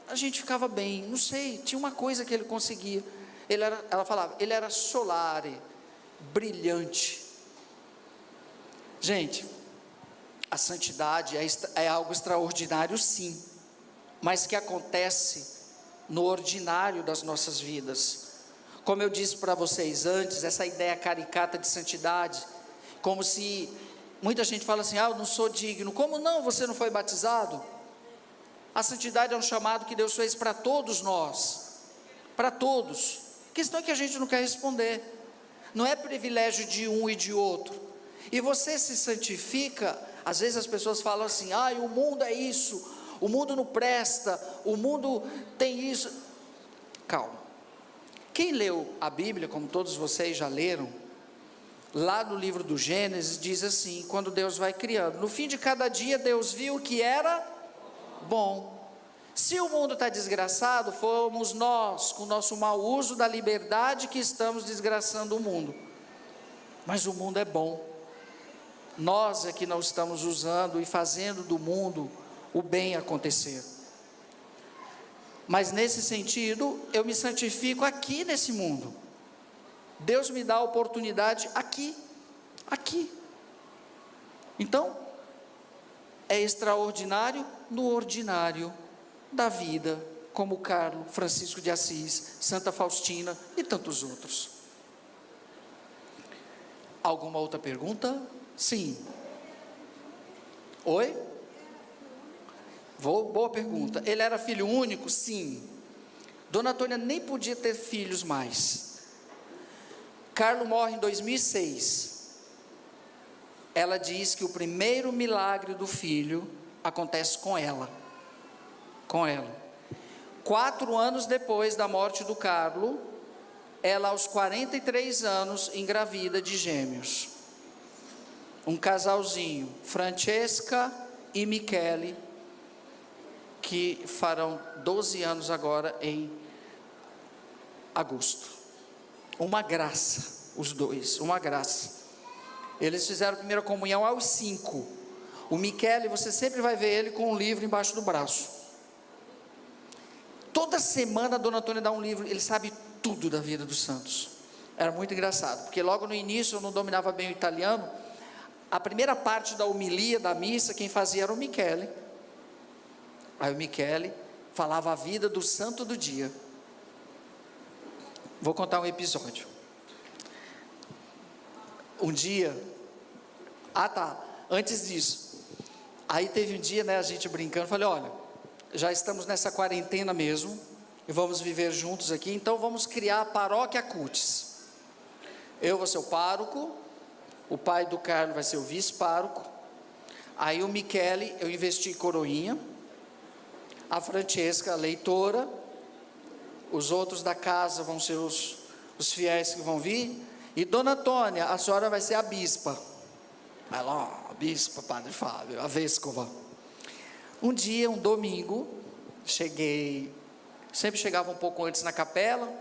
a gente ficava bem. Não sei, tinha uma coisa que ele conseguia. Ela falava, ele era solare, brilhante. Gente, a santidade é algo extraordinário, sim, mas que acontece no ordinário das nossas vidas. Como eu disse para vocês antes, essa ideia caricata de santidade, como se muita gente fala assim: eu não sou digno. Como não? Você não foi batizado? A santidade é um chamado que Deus fez para todos nós, para todos. A questão é que a gente não quer responder. Não é privilégio de um e de outro. E você se santifica. Às vezes as pessoas falam assim: o mundo é isso, o mundo não presta, o mundo tem isso. Calma. Quem leu a Bíblia, como todos vocês já leram, lá no livro do Gênesis, diz assim: quando Deus vai criando, no fim de cada dia Deus viu que era bom. Se o mundo está desgraçado, fomos nós, com o nosso mau uso da liberdade, que estamos desgraçando o mundo. Mas o mundo é bom. Nós é que não estamos usando e fazendo do mundo o bem acontecer. Mas nesse sentido, eu me santifico aqui nesse mundo. Deus me dá a oportunidade aqui. Então, é extraordinário no ordinário da vida, como Carlo, Francisco de Assis, Santa Faustina e tantos outros. Alguma outra pergunta? Sim. Oi? Boa pergunta. Ele era filho único? Sim. Dona Antônia nem podia ter filhos mais. Carlo morre em 2006. Ela diz que o primeiro milagre do filho acontece com ela. 4 anos depois da morte do Carlo, ela aos 43 anos engravida de gêmeos. Um casalzinho, Francesca e Michele, que farão 12 anos agora em agosto. Uma graça, os dois, uma graça. Eles fizeram a primeira comunhão aos 5. O Michele, você sempre vai ver ele com um livro embaixo do braço. Toda semana a Dona Antônia dá um livro, ele sabe tudo da vida dos santos. Era muito engraçado, porque logo no início eu não dominava bem o italiano. A primeira parte da homilia da missa, quem fazia era o Michele. Aí o Michele falava a vida do santo do dia. Vou contar um episódio. Um dia, antes disso, aí teve um dia, a gente brincando, falei: olha, já estamos nessa quarentena mesmo, e vamos viver juntos aqui, então vamos criar a paróquia Cutis. Eu vou ser o pároco, o pai do Carlos vai ser o vice-pároco, aí o Michele, eu investi em coroinha, a Francesca, a leitora, os outros da casa vão ser os fiéis que vão vir, e Dona Antônia, a senhora vai ser a bispa. Vai lá, a bispa, Padre Fábio, a Vescova. Um dia, um domingo, sempre chegava um pouco antes na capela,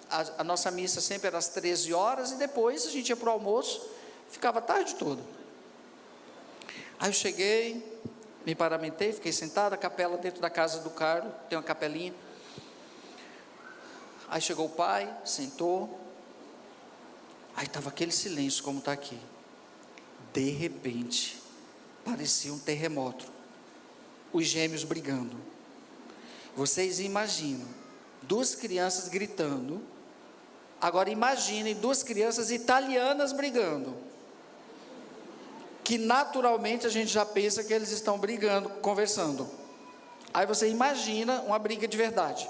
a nossa missa sempre era às 13 horas, e depois a gente ia para o almoço, ficava a tarde toda. Aí eu cheguei, Me paramentei, fiquei sentado, a capela dentro da casa do Carlos, tem uma capelinha. Aí chegou o pai, sentou. Aí estava aquele silêncio como está aqui. De repente, parecia um terremoto. Os gêmeos brigando. Vocês imaginam, duas crianças gritando. Agora imaginem duas crianças italianas brigando. Que naturalmente a gente já pensa que eles estão brigando, conversando. Aí você imagina uma briga de verdade.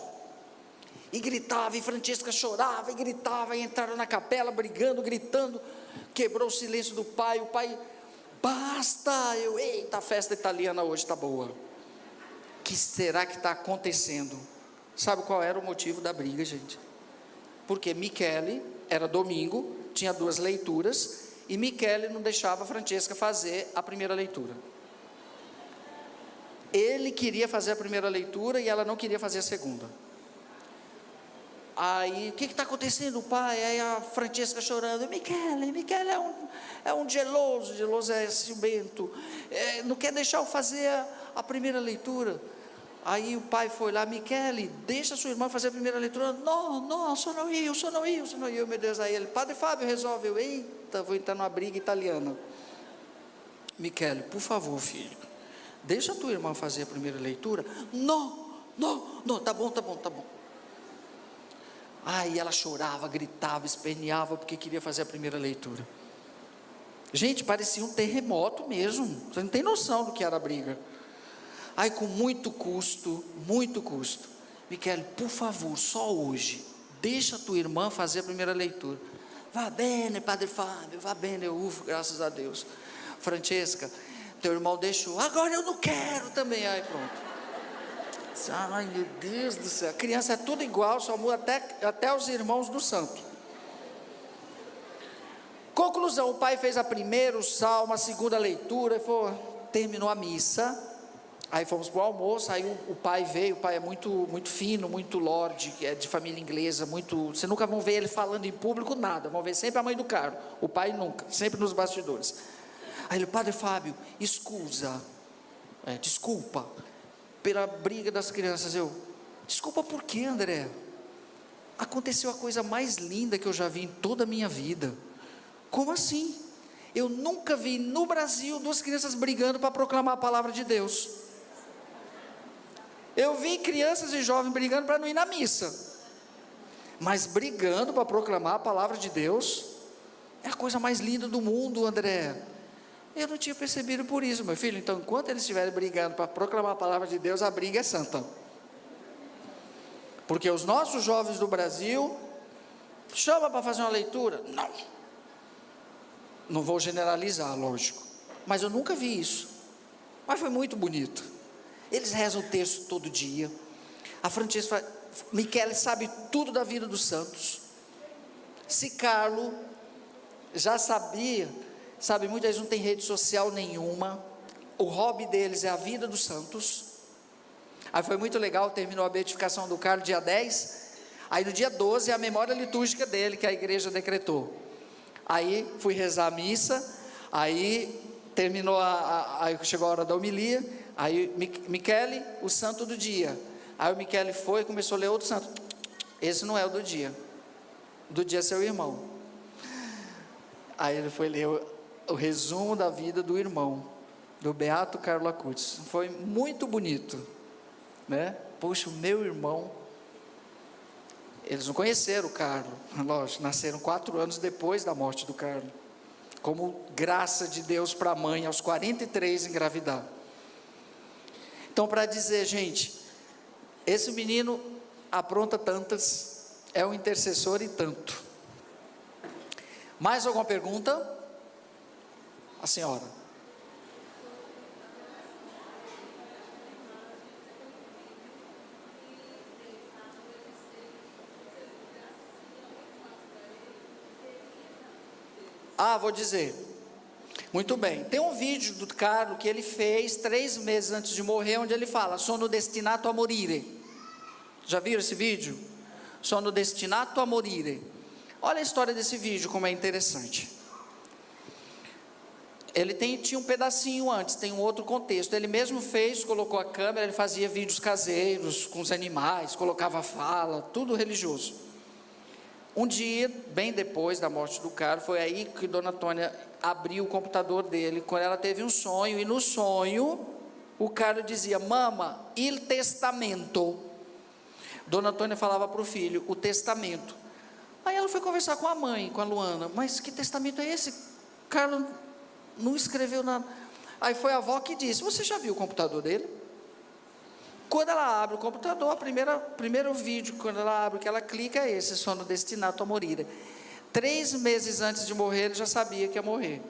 E gritava, e Francesca chorava, e gritava, e entraram na capela, brigando, gritando, quebrou o silêncio do pai, o pai, basta, eita, a festa italiana hoje está boa. O que será que está acontecendo? Sabe qual era o motivo da briga, gente? Porque Michele, era domingo, tinha 2 leituras, e Michele não deixava a Francesca fazer a primeira leitura. Ele queria fazer a primeira leitura, e ela não queria fazer a segunda. Aí, o que está acontecendo, pai? Aí a Francesca chorando, Michele é um geloso é ciumento, não quer deixar eu fazer a primeira leitura. Aí o pai foi lá, Michele, deixa sua irmã fazer a primeira leitura. Não, sono io, meu Deus. Aí ele, Padre Fábio, resolve. Eita, vou entrar numa briga italiana. Michele, por favor, filho, deixa a tua irmã fazer a primeira leitura. Não, tá bom. Aí ela chorava, gritava, esperneava, porque queria fazer a primeira leitura. Gente, parecia um terremoto mesmo. Você não tem noção do que era a briga. Aí com muito custo, Michele, por favor, só hoje, deixa a tua irmã fazer a primeira leitura. Va bene, Padre Fábio, va bene, graças a Deus. Francesca, teu irmão deixou, agora eu não quero também. Aí pronto. Ai meu Deus do céu, a criança é tudo igual, só muda até os irmãos do santo. Conclusão, o pai fez a primeira, o salmo, a segunda leitura, terminou a missa. Aí fomos para o almoço, aí o pai veio, o pai é muito fino, muito lorde, é de família inglesa, você nunca vão ver ele falando em público, nada, vão ver sempre a mãe do Carlos, o pai nunca, sempre nos bastidores. Aí ele, Padre Fábio, desculpa, pela briga das crianças. Desculpa por quê, André? Aconteceu a coisa mais linda que eu já vi em toda a minha vida. Como assim? Eu nunca vi no Brasil 2 crianças brigando para proclamar a palavra de Deus. Eu vi crianças e jovens brigando para não ir na missa, mas brigando para proclamar a palavra de Deus, é a coisa mais linda do mundo, André. Eu não tinha percebido por isso, meu filho. Então, enquanto eles estiverem brigando para proclamar a palavra de Deus, a briga é santa. Porque os nossos jovens do Brasil chama para fazer uma leitura. Não vou generalizar, lógico, mas eu nunca vi isso. Mas foi muito bonito. Eles rezam o texto todo dia. A Francesca, Michele sabe tudo da vida dos santos. Se Carlo já sabia, sabe, muitas vezes não tem rede social nenhuma, o hobby deles é a vida dos santos. Aí foi muito legal, terminou a beatificação do Carlos dia 10, aí no dia 12 é a memória litúrgica dele, que a igreja decretou. Aí fui rezar a missa, aí terminou, aí chegou a hora da homilia, aí Michele, o santo do dia. Aí o Michele foi e começou a ler outro santo. Esse não é o do dia é seu irmão. Aí ele foi ler o resumo da vida do irmão, do Beato Carlo Acutis. Foi muito bonito, né? Poxa, o meu irmão, eles não conheceram o Carlo, lógico, nasceram 4 anos depois da morte do Carlo, como graça de Deus para a mãe, aos 43 engravidar. Então, para dizer, gente, esse menino apronta tantas, é um intercessor e tanto. Mais alguma pergunta? A senhora. Vou dizer. Muito bem. Tem um vídeo do Carlo que ele fez 3 meses antes de morrer, onde ele fala: sono destinato a morire. Já viram esse vídeo? Sono destinato a morire. Olha a história desse vídeo, como é interessante. tinha um pedacinho antes, tem um outro contexto. Ele mesmo fez, colocou a câmera, ele fazia vídeos caseiros com os animais, colocava fala, tudo religioso. Um dia, bem depois da morte do Carlos, foi aí que Dona Antônia abriu o computador dele, quando ela teve um sonho, e no sonho, o Carlos dizia: mama, il testamento. Dona Antônia falava para o filho: o testamento. Aí ela foi conversar com a mãe, com a Luana: mas que testamento é esse? Carlos não escreveu nada. Aí foi a avó que disse: você já viu o computador dele? Quando ela abre o computador, primeiro vídeo, quando ela abre, que ela clica, é esse: sono destinato a morir. 3 meses antes de morrer, ele já sabia que ia morrer.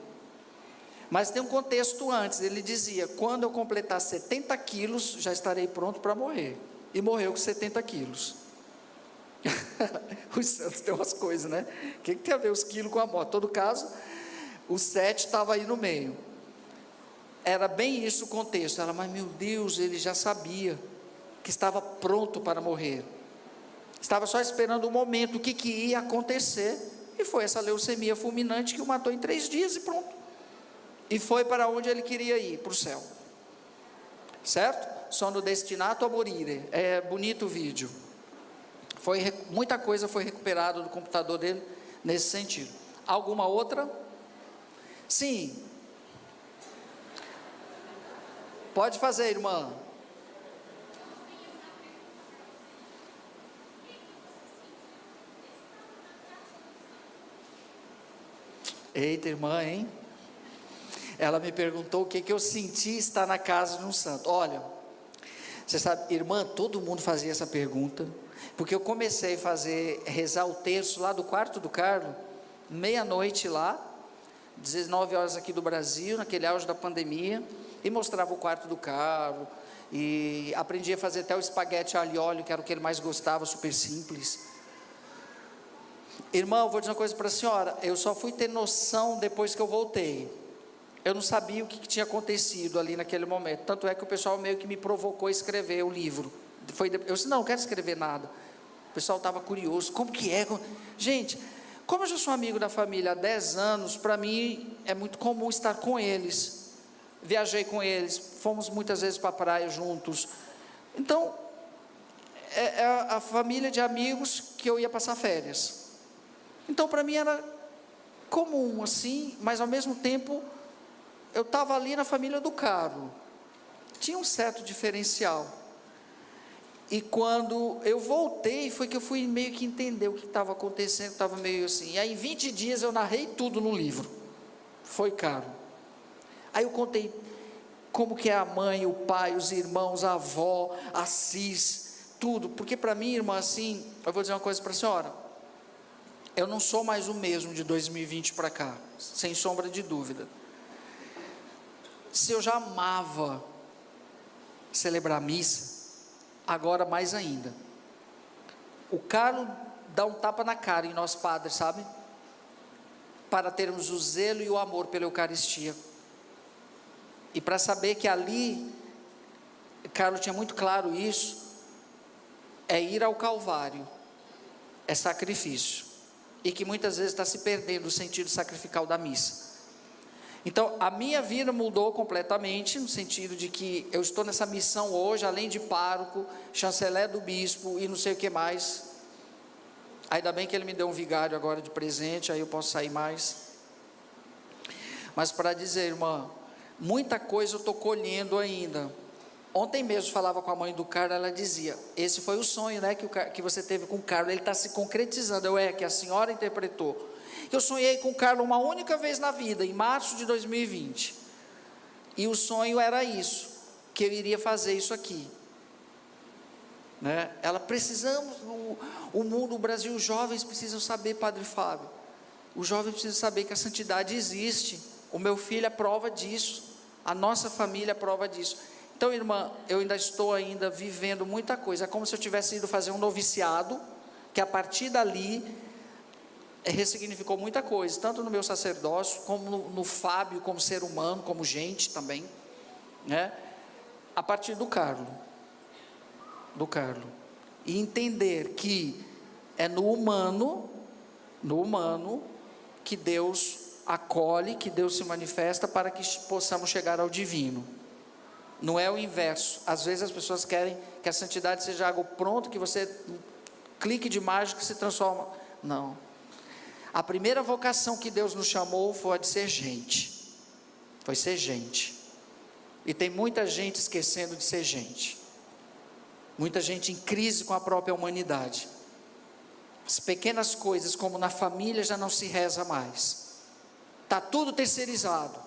Mas tem um contexto antes. Ele dizia: quando eu completar 70 quilos, já estarei pronto para morrer. E morreu com 70 quilos. Os santos têm umas coisas, né? O que tem a ver os quilos com a morte? Em todo caso, o 7 estava aí no meio. Era bem isso o contexto. Ela: mas meu Deus, ele já sabia que estava pronto para morrer. Estava só esperando o momento, o que ia acontecer. E foi essa leucemia fulminante que o matou em 3 dias e pronto. E foi para onde ele queria ir, para o céu. Certo? Sono destinato a morire. É bonito o vídeo. Muita coisa foi recuperada do computador dele nesse sentido. Alguma outra? Sim. Pode fazer, irmã. Eita, irmã, hein? Ela me perguntou o que eu senti estar na casa de um santo. Olha, você sabe, irmã, todo mundo fazia essa pergunta, porque eu comecei a rezar o terço lá do quarto do Carlos, meia-noite lá, 19 horas aqui do Brasil, naquele auge da pandemia, e mostrava o quarto do Carlos, e aprendi a fazer até o espaguete alho e óleo, que era o que ele mais gostava, super simples. Irmão, vou dizer uma coisa para a senhora: eu só fui ter noção depois que eu voltei. Eu não sabia o que tinha acontecido ali naquele momento. Tanto é que o pessoal meio que me provocou a escrever o livro. Eu disse: não quero escrever nada. O pessoal estava curioso: como que é? Gente, como eu já sou amigo da família há 10 anos, para mim é muito comum estar com eles. Viajei com eles, fomos muitas vezes para a praia juntos. Então, é a família de amigos que eu ia passar férias. Então, para mim era comum assim, mas ao mesmo tempo eu estava ali na família do Carlos. Tinha um certo diferencial. E quando eu voltei, foi que eu fui meio que entender o que estava acontecendo, estava meio assim. E aí em 20 dias eu narrei tudo no livro. Foi caro. Aí eu contei como que é a mãe, o pai, os irmãos, a avó, a Cis, tudo. Porque para mim, irmã, assim, eu vou dizer uma coisa para a senhora: eu não sou mais o mesmo de 2020 para cá, sem sombra de dúvida. Se eu já amava celebrar a missa, agora mais ainda. O Carlos dá um tapa na cara em nós padres, sabe? Para termos o zelo e o amor pela Eucaristia. E para saber que ali, Carlos tinha muito claro isso, é ir ao Calvário, é sacrifício. E que muitas vezes está se perdendo o sentido sacrificial da missa. Então, a minha vida mudou completamente, no sentido de que eu estou nessa missão hoje, além de pároco, chanceler do bispo e não sei o que mais. Ainda bem que ele me deu um vigário agora de presente, aí eu posso sair mais. Mas para dizer, irmã, muita coisa eu estou colhendo ainda. Ontem mesmo falava com a mãe do Carlos, ela dizia: esse foi o sonho, né, que você teve com o Carlos, ele está se concretizando. Que a senhora interpretou. Eu sonhei com o Carlos uma única vez na vida, em março de 2020. E o sonho era isso, que eu iria fazer isso aqui. Né? Precisamos, o mundo, o Brasil, os jovens precisam saber, Padre Fábio. Os jovens precisam saber que a santidade existe. O meu filho é prova disso. A nossa família é prova disso. Então, irmã, eu ainda estou vivendo muita coisa. É como se eu tivesse ido fazer um noviciado, que a partir dali ressignificou muita coisa, tanto no meu sacerdócio, como no Fábio, como ser humano, como gente também, né? A partir do Carlos. E entender que é no humano que Deus acolhe, que Deus se manifesta para que possamos chegar ao divino. Não é o inverso. Às vezes as pessoas querem que a santidade seja algo pronto, que você clique de mágica e se transforma. Não. A primeira vocação que Deus nos chamou foi a de ser gente. Foi ser gente. E tem muita gente esquecendo de ser gente. Muita gente em crise com a própria humanidade. As pequenas coisas, como na família, já não se reza mais. Está tudo terceirizado.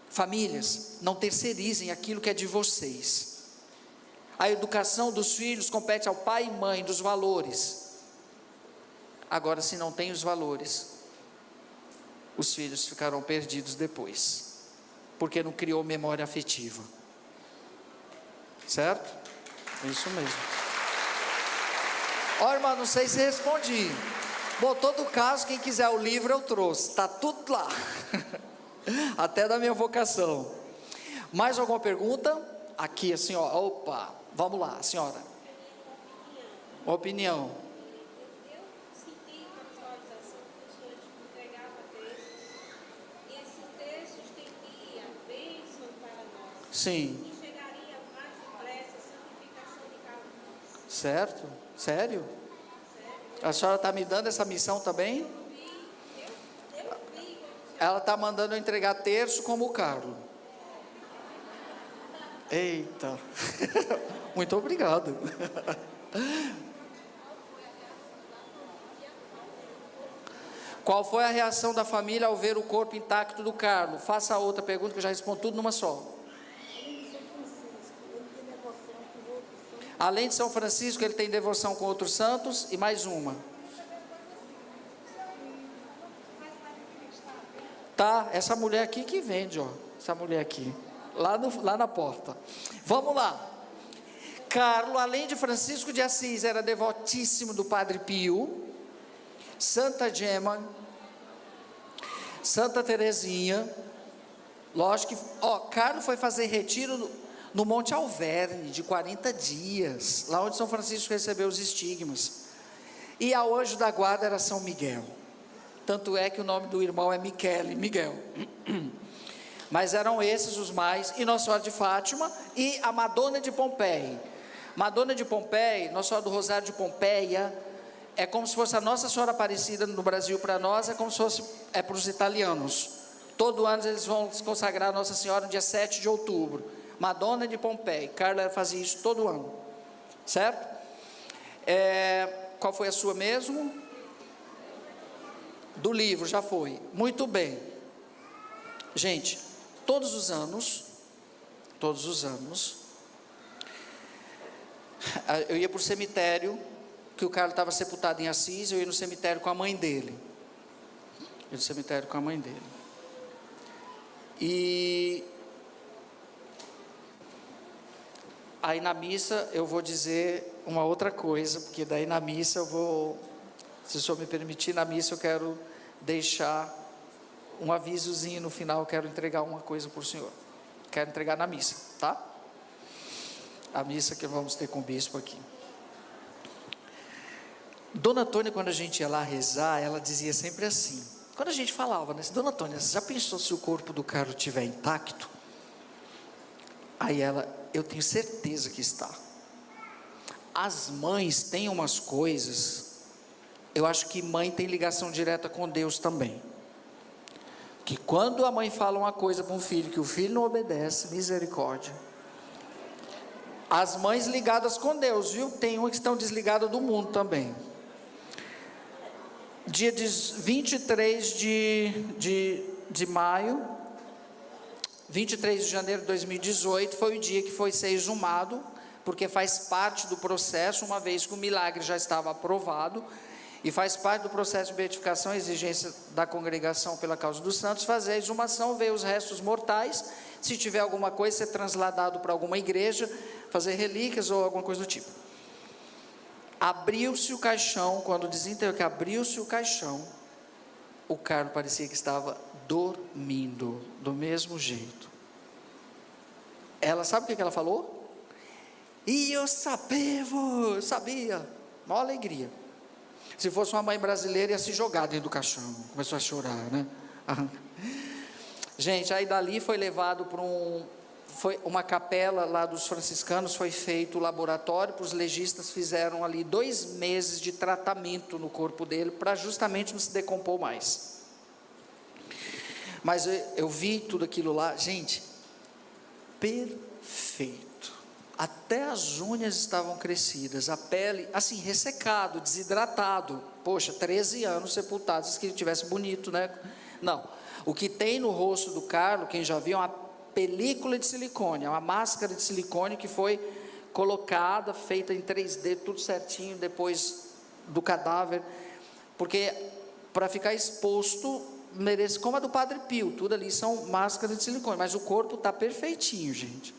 Famílias, não terceirizem aquilo que é de vocês. A educação dos filhos compete ao pai e mãe dos valores. Agora, se não tem os valores, os filhos ficarão perdidos depois, porque não criou memória afetiva. Certo? Isso mesmo. Ó, irmão, não sei se respondi. Bom, todo caso, quem quiser o livro eu trouxe, está tudo lá. Até da minha vocação. Mais alguma pergunta? Aqui, a senhora. Opa, vamos lá, senhora. Opinião. Eu senti uma visualização que o senhor entregava textos, e esses textos teriam bênção para nós. Sim. E chegaria mais depressa a santificação de cada um. Certo? Sério? A senhora está me dando essa missão também? Eu vi. Ela está mandando eu entregar terço como o Carlos. Eita. Muito obrigado. Qual foi a reação da família ao ver o corpo intacto do Carlos? Faça a outra pergunta que eu já respondo tudo numa só. Além de São Francisco, ele tem devoção com outros santos e mais uma. Tá, essa mulher aqui que vende, ó. Essa mulher aqui, lá na porta. Vamos lá. Carlos, além de Francisco de Assis, era devotíssimo do Padre Pio, Santa Gema, Santa Teresinha. Lógico que, ó, Carlos foi fazer retiro no Monte Alverne, de 40 dias, lá onde São Francisco recebeu os estigmas. E ao anjo da guarda era São Miguel. Tanto é que o nome do irmão é Miguel. Mas eram esses os mais, e Nossa Senhora de Fátima e a Madonna de Pompeia. Madonna de Pompeia, Nossa Senhora do Rosário de Pompeia, é como se fosse a Nossa Senhora Aparecida no Brasil. Para nós é como se fosse para os italianos. Todo ano eles vão se consagrar a Nossa Senhora no dia 7 de outubro. Madonna de Pompeia. Carla fazia isso todo ano, certo? Qual foi a sua mesmo? Do livro, já foi. Muito bem. Gente, todos os anos, eu ia para o cemitério, que o Carlos estava sepultado em Assis, eu ia no cemitério com a mãe dele. E aí na missa eu vou dizer uma outra coisa, porque daí na missa eu vou, se o senhor me permitir, na missa eu quero deixar um avisozinho no final, eu quero entregar uma coisa para o senhor. Quero entregar na missa, tá? A missa que vamos ter com o bispo aqui. Dona Antônia, quando a gente ia lá rezar, ela dizia sempre assim, quando a gente falava, né? Dona Antônia, você já pensou se o corpo do Carlos estiver intacto? Aí ela, eu tenho certeza que está. As mães têm umas coisas, eu acho que mãe tem ligação direta com Deus também, que quando a mãe fala uma coisa para um filho, que o filho não obedece, misericórdia. As mães ligadas com Deus, viu? Tem umas que estão desligadas do mundo também. Dia 23 de maio, 23 de janeiro de 2018, foi o dia que foi ser exumado, porque faz parte do processo, uma vez que o milagre já estava aprovado, e faz parte do processo de beatificação, a exigência da congregação pela causa dos santos, fazer a exumação, ver os restos mortais, se tiver alguma coisa, ser trasladado para alguma igreja, fazer relíquias ou alguma coisa do tipo. Abriu-se o caixão, quando desenterrou que abriu-se o caixão, o Carlos parecia que estava dormindo, do mesmo jeito. Ela, sabe o que ela falou? E eu sabia, maior alegria. Se fosse uma mãe brasileira, ia se jogar dentro do caixão, começou a chorar, né? Gente, aí dali foi levado para foi uma capela lá dos franciscanos, foi feito o laboratório, os legistas fizeram ali 2 meses de tratamento no corpo dele, para justamente não se decompor mais. Mas eu vi tudo aquilo lá, gente, perfeito, até as unhas estavam crescidas, a pele, assim, ressecado, desidratado, poxa, 13 anos sepultado, se ele tivesse bonito, né? Não, o que tem no rosto do Carlos, quem já viu, é uma película de silicone, é uma máscara de silicone que foi colocada, feita em 3D, tudo certinho, depois do cadáver, porque para ficar exposto, merece, como a do Padre Pio, tudo ali são máscaras de silicone, mas o corpo está perfeitinho, gente.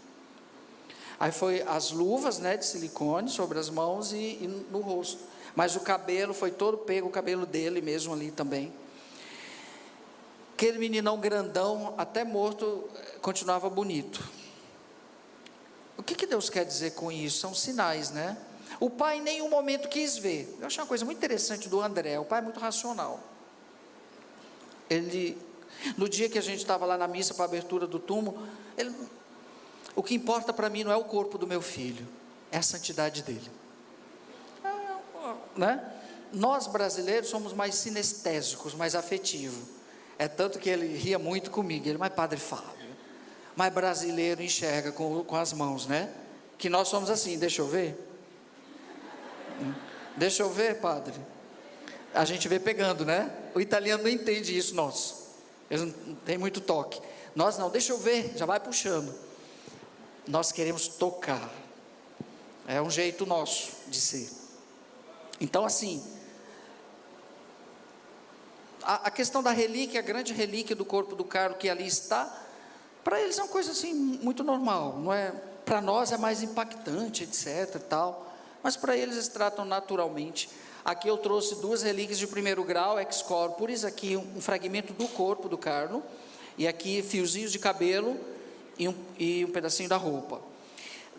Aí foi as luvas, né, de silicone sobre as mãos e no rosto, mas o cabelo foi todo pego, o cabelo dele mesmo ali também. Aquele meninão grandão, até morto, continuava bonito. O que Deus quer dizer com isso? São sinais, né? O pai em nenhum momento quis ver. Eu achei uma coisa muito interessante do André. O pai é muito racional. No dia que a gente estava lá na missa para a abertura do túmulo, o que importa para mim não é o corpo do meu filho, é a santidade dele. Né? Nós brasileiros somos mais sinestésicos, mais afetivos. É tanto que ele ria muito comigo. Ele, mas Padre Fábio, mas brasileiro enxerga com as mãos, né? Que nós somos assim, deixa eu ver. Deixa eu ver, padre. A gente vê pegando, né? O italiano não entende isso, nosso. Eles não têm muito toque. Nós não, deixa eu ver, já vai puxando. Nós queremos tocar. É um jeito nosso de ser. Então, assim, a questão da relíquia, a grande relíquia do corpo do Carlos que ali está, para eles é uma coisa assim muito normal, não é? Para nós é mais impactante, etc, tal, mas para eles tratam naturalmente. Aqui eu trouxe 2 relíquias de primeiro grau, ex corporis, aqui um fragmento do corpo do Carlos, e aqui fiozinhos de cabelo e um pedacinho da roupa.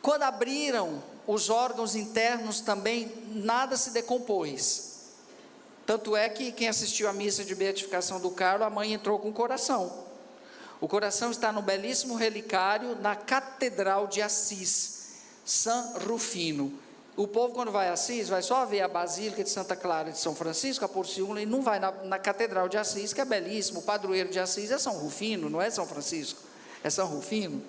Quando abriram os órgãos internos também, nada se decompôs. Tanto é que quem assistiu à missa de beatificação do Carlos, a mãe entrou com o coração. O coração está no belíssimo relicário, na Catedral de Assis, San Rufino. O povo, quando vai a Assis, vai só ver a Basílica de Santa Clara de São Francisco, a Porciúncula, e não vai na Catedral de Assis, que é belíssimo. O padroeiro de Assis é São Rufino, não é São Francisco, é São Rufino.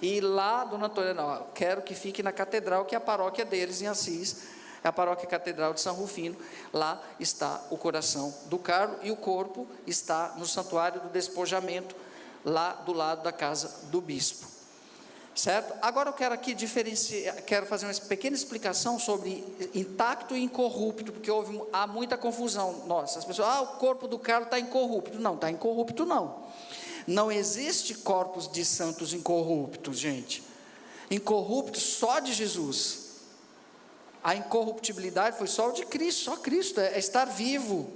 E lá, Dona Antônia, não, quero que fique na Catedral, que é a paróquia deles em Assis, é a paróquia Catedral de São Rufino. Lá está o coração do Carlos, e o corpo está no Santuário do Despojamento, lá do lado da casa do bispo, certo? Agora eu quero aqui diferenciar, quero fazer uma pequena explicação sobre intacto e incorrupto, porque há muita confusão, nossa, as pessoas, o corpo do Carlos está incorrupto. Não, está incorrupto não existe corpos de santos incorruptos, gente. Incorrupto só de Jesus. A incorruptibilidade foi só o de Cristo, só Cristo, é estar vivo.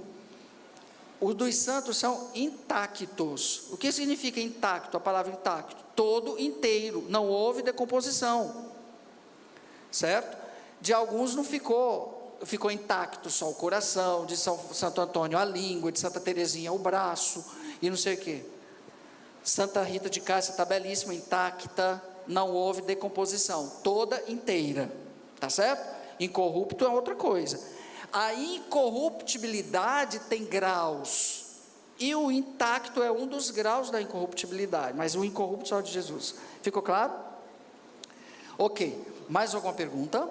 Os dos santos são intactos. O que significa intacto? A palavra intacto, todo inteiro, não houve decomposição, certo? De alguns não ficou intacto só o coração, de Santo Antônio a língua, de Santa Teresinha o braço, e não sei o que. Santa Rita de Cássia está belíssima, intacta, não houve decomposição, toda inteira, tá certo? Incorrupto é outra coisa. A incorruptibilidade tem graus, e o intacto é um dos graus da incorruptibilidade, mas o incorrupto só de Jesus. Ficou claro? Ok, mais alguma pergunta?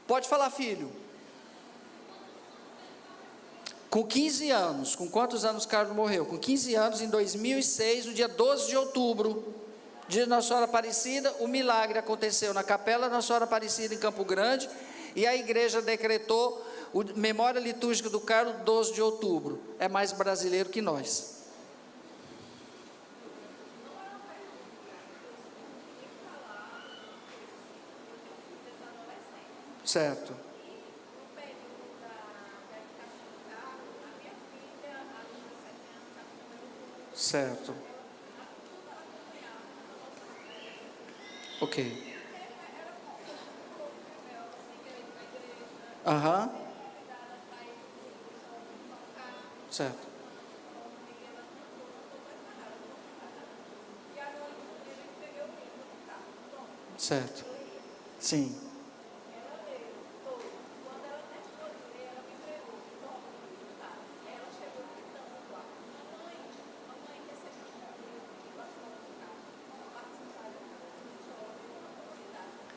Pode falar, filho. Com 15 anos, com quantos anos Carlos morreu? Com 15 anos, em 2006, no dia 12 de outubro, dia de Nossa Senhora Aparecida, o milagre aconteceu na Capela Nossa Senhora Aparecida em Campo Grande, e a igreja decretou memória litúrgica do Carlos 12 de outubro. É mais brasileiro que nós. Certo. Certo. Ok. Certo. Certo. Sim.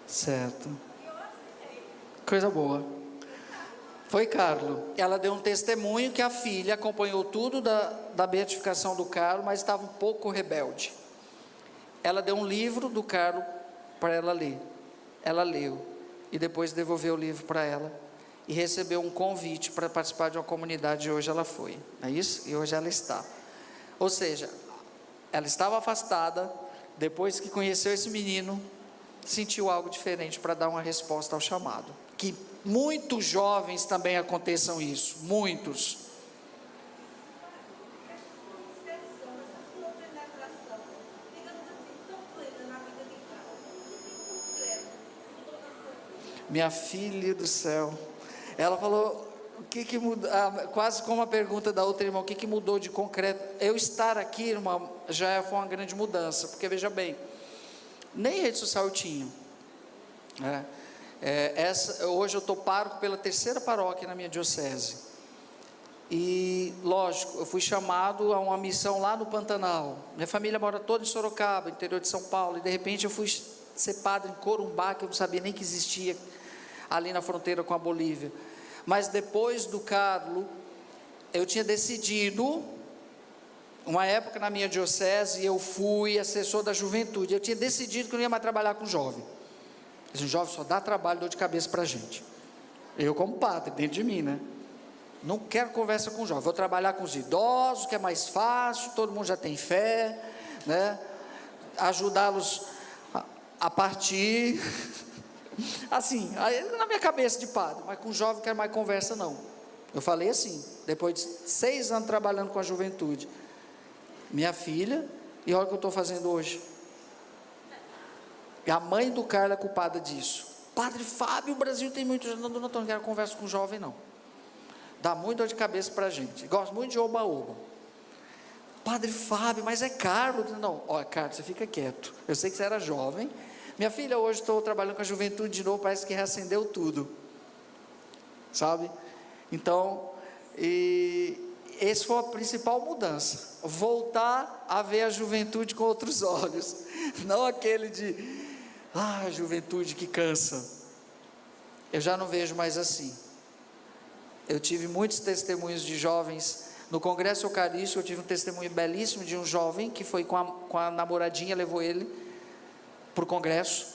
Certo. Coisa boa. Foi Carlos. Ela deu um testemunho que a filha acompanhou tudo da beatificação do Carlos, mas estava um pouco rebelde. Ela deu um livro do Carlos para ela ler. Ela leu e depois devolveu o livro para ela e recebeu um convite para participar de uma comunidade, e hoje ela foi. É isso? E hoje ela está. Ou seja, ela estava afastada, depois que conheceu esse menino, sentiu algo diferente para dar uma resposta ao chamado. Que muitos jovens também aconteçam isso, muitos. Minha filha do céu, ela falou, o que mudou, quase como a pergunta da outra irmã, o que mudou de concreto? Eu estar aqui, irmã, já foi uma grande mudança, porque veja bem, nem rede social eu tinha, hoje eu estou pároco pela 3ª paróquia na minha diocese, e lógico, eu fui chamado a uma missão lá no Pantanal. Minha família mora toda em Sorocaba, interior de São Paulo, e de repente eu fui ser padre em Corumbá, que eu não sabia nem que existia, ali na fronteira com a Bolívia. Mas depois do Carlos, eu tinha decidido, uma época na minha diocese, eu fui assessor da juventude, eu tinha decidido que eu não ia mais trabalhar com jovem. Esse jovem só dá trabalho, dor de cabeça para a gente. Eu como padre, dentro de mim, né? Não quero conversa com jovem, vou trabalhar com os idosos, que é mais fácil, todo mundo já tem fé, né? Ajudá-los a partir, assim, na minha cabeça de padre, mas com jovem não quero mais conversa não. Eu falei assim, depois de 6 anos trabalhando com a juventude, minha filha, e olha o que eu estou fazendo hoje. E a mãe do Carlos é culpada disso. Padre Fábio, o Brasil tem muito, não quero conversa com jovem não. Dá muito dor de cabeça para a gente, gosto muito de oba-oba. Padre Fábio, mas é Carlos. Não, olha Carlos, você fica quieto, eu sei que você era jovem. Minha filha, hoje estou trabalhando com a juventude de novo, parece que reacendeu tudo, sabe? Então, essa foi a principal mudança, voltar a ver a juventude com outros olhos, não aquele de, juventude que cansa. Eu já não vejo mais assim. Eu tive muitos testemunhos de jovens. No congresso eucarístico eu tive um testemunho belíssimo de um jovem que foi com a namoradinha, levou ele para o congresso,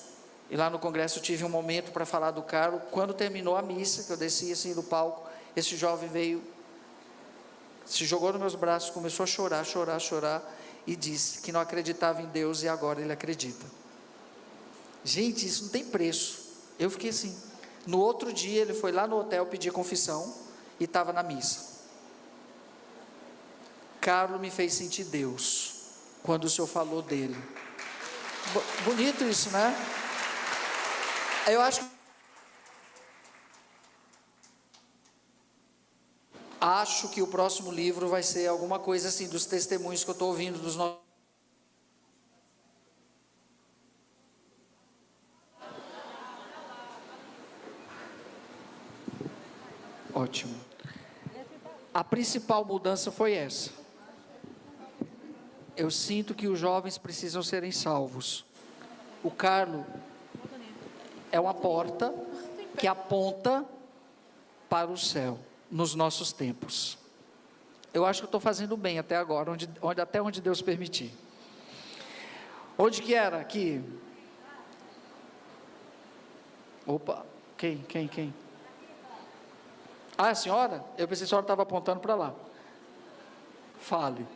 e lá no congresso eu tive um momento para falar do Carlos. Quando terminou a missa, que eu desci assim do palco, esse jovem veio, se jogou nos meus braços, começou a chorar, e disse que não acreditava em Deus, e agora ele acredita. Gente, isso não tem preço. Eu fiquei assim. No outro dia ele foi lá no hotel pedir confissão, e estava na missa. Carlos me fez sentir Deus, quando o Senhor falou dele. Bonito isso, né? Eu acho que o próximo livro vai ser alguma coisa assim, dos testemunhos que eu estou ouvindo dos nossos. Ótimo. A principal mudança foi essa. Eu sinto que os jovens precisam serem salvos. O Carlos é uma porta que aponta para o céu, nos nossos tempos. Eu acho que eu estou fazendo bem até agora, até onde Deus permitir. Onde que era? Aqui. Opa, quem? A senhora? Eu pensei que a senhora estava apontando para lá. Fale.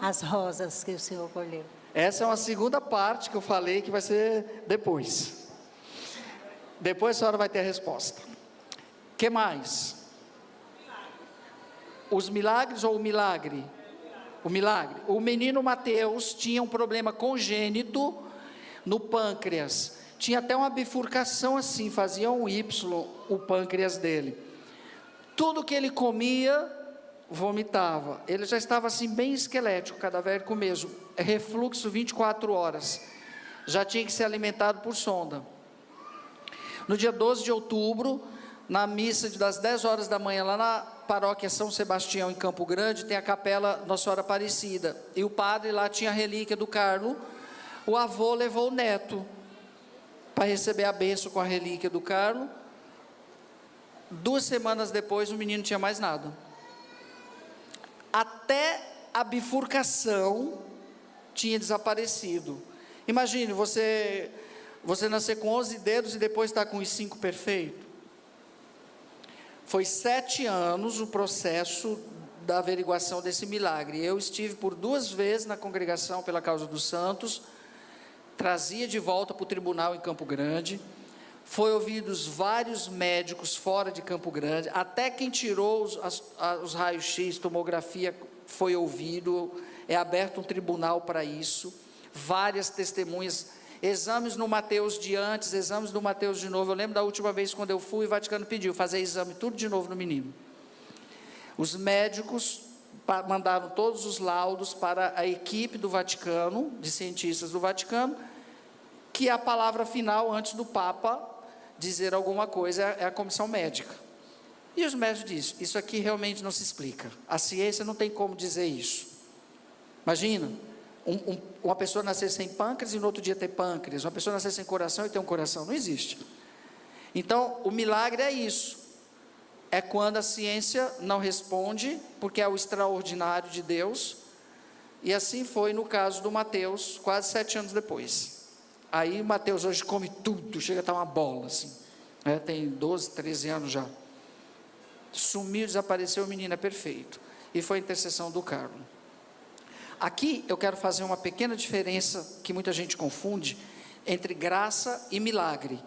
As rosas que o Senhor colheu. Essa é uma segunda parte que eu falei, que vai ser depois. Depois a senhora vai ter a resposta. Que mais? Os milagres ou o milagre? O milagre. O menino Mateus tinha um problema congênito no pâncreas. Tinha até uma bifurcação assim, fazia um Y o pâncreas dele. Tudo que ele comia, vomitava. Ele já estava assim bem esquelético, cadavérico mesmo, refluxo 24 horas, já tinha que ser alimentado por sonda. No dia 12 de outubro, na missa das 10 horas da manhã, lá na paróquia São Sebastião, em Campo Grande, tem a capela Nossa Senhora Aparecida, e o padre lá tinha a relíquia do Carlo. O avô levou o neto para receber a bênção com a relíquia do Carlo. 2 semanas depois, o menino não tinha mais nada. Até a bifurcação tinha desaparecido. Imagine, você nascer com 11 dedos e depois estar com os 5 perfeitos. Foi 7 anos o processo da averiguação desse milagre. Eu estive por 2 vezes na congregação pela causa dos santos, trazia de volta para o tribunal em Campo Grande, foi ouvidos vários médicos fora de Campo Grande, até quem tirou os raios-x, tomografia, foi ouvido, é aberto um tribunal para isso, várias testemunhas, exames no Mateus de antes, exames no Mateus de novo. Eu lembro da última vez quando eu fui, o Vaticano pediu fazer exame tudo de novo no menino. Os médicos mandaram todos os laudos para a equipe do Vaticano, de cientistas do Vaticano, que a palavra final antes do Papa dizer alguma coisa é a comissão médica. E os médicos dizem, isso aqui realmente não se explica, a ciência não tem como dizer isso. Imagina, uma pessoa nascer sem pâncreas e no outro dia ter pâncreas, uma pessoa nascer sem coração e ter um coração, não existe. Então, o milagre é isso, é quando a ciência não responde, porque é o extraordinário de Deus, e assim foi no caso do Mateus, quase 7 anos depois. Aí o Mateus hoje come tudo, chega a estar uma bola assim, né? Tem 12, 13 anos já, sumiu, desapareceu, o menino é perfeito, e foi a intercessão do Carlo. Aqui eu quero fazer uma pequena diferença, que muita gente confunde, entre graça e milagre.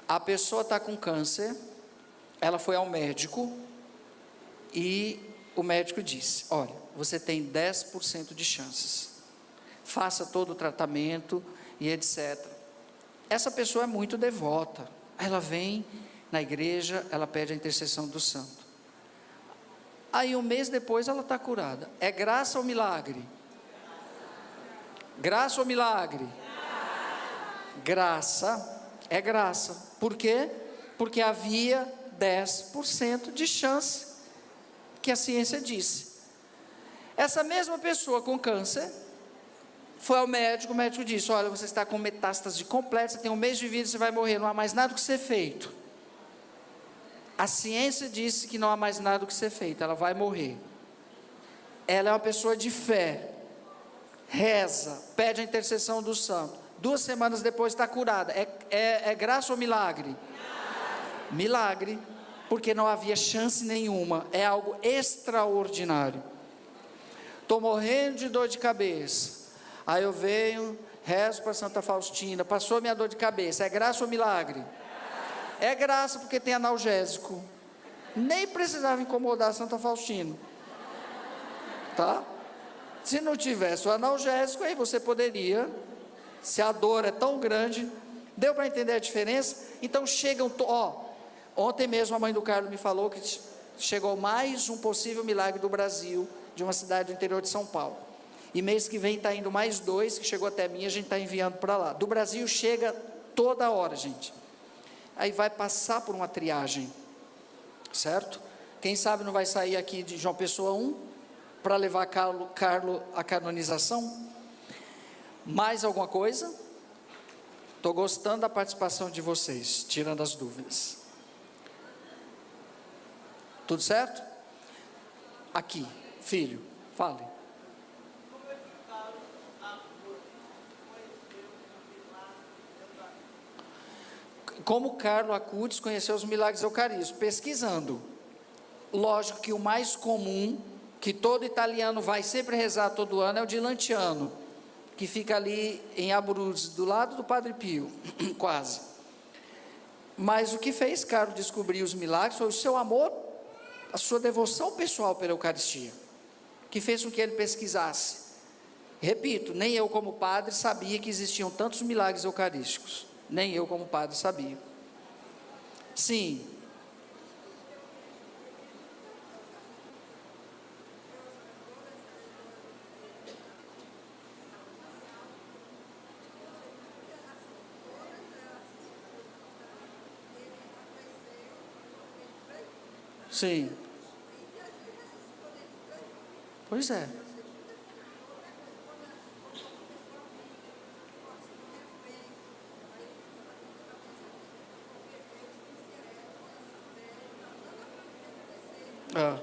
A pessoa está com câncer, ela foi ao médico, e o médico disse, olha, você tem 10% de chances, faça todo o tratamento e etc. Essa pessoa é muito devota, ela vem na igreja, ela pede a intercessão do santo. Aí 1 mês depois ela está curada. É graça ou milagre? Graça ou milagre? Graça, é graça. Por quê? Porque havia 10% de chance, que a ciência disse. Essa mesma pessoa com câncer foi ao médico, o médico disse, olha, você está com metástase completa, você tem 1 mês de vida, você vai morrer, não há mais nada que ser feito. A ciência disse que não há mais nada que ser feito, ela vai morrer. Ela é uma pessoa de fé, reza, pede a intercessão do santo, 2 semanas depois está curada. É graça ou milagre? Milagre, porque não havia chance nenhuma, é algo extraordinário. Estou morrendo de dor de cabeça, aí eu venho, rezo para Santa Faustina, passou minha dor de cabeça, é graça ou milagre? É graça, porque tem analgésico, nem precisava incomodar Santa Faustina, tá? Se não tivesse o analgésico, aí você poderia, se a dor é tão grande, deu para entender a diferença? Então chegam, ontem mesmo a mãe do Carlos me falou que chegou mais um possível milagre do Brasil, de uma cidade do interior de São Paulo, e mês que vem está indo mais 2, que chegou até mim, a gente está enviando para lá. Do Brasil chega toda hora, gente. Aí vai passar por uma triagem, certo? Quem sabe não vai sair aqui de João Pessoa 1, para levar Carlo à canonização? Mais alguma coisa? Estou gostando da participação de vocês, tirando as dúvidas. Tudo certo? Aqui, filho, fale. Como Carlo Acutis conheceu os milagres eucarísticos? Pesquisando. Lógico que o mais comum, que todo italiano vai sempre rezar todo ano, é o de Lanciano, que fica ali em Abruzzi, do lado do Padre Pio, quase. Mas o que fez Carlo descobrir os milagres foi o seu amor, a sua devoção pessoal pela Eucaristia, que fez com que ele pesquisasse. Repito, nem eu como padre sabia que existiam tantos milagres eucarísticos. Nem eu como padre sabia. Sim. Sim. Pois é. Ah.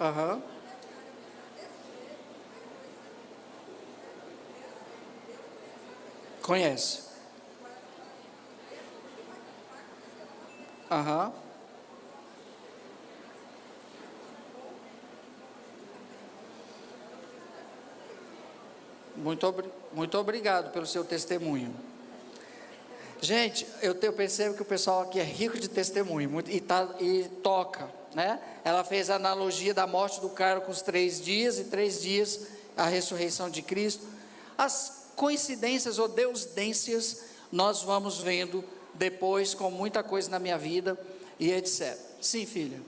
Aham. Conhece. Aham. Muito obrigado pelo seu testemunho. Gente, eu percebo que o pessoal aqui é rico de testemunho e toca, né? Ela fez a analogia da morte do Carlos com os 3 dias e 3 dias a ressurreição de Cristo. As coincidências ou deusdências nós vamos vendo depois com muita coisa na minha vida e etc. Sim, filha.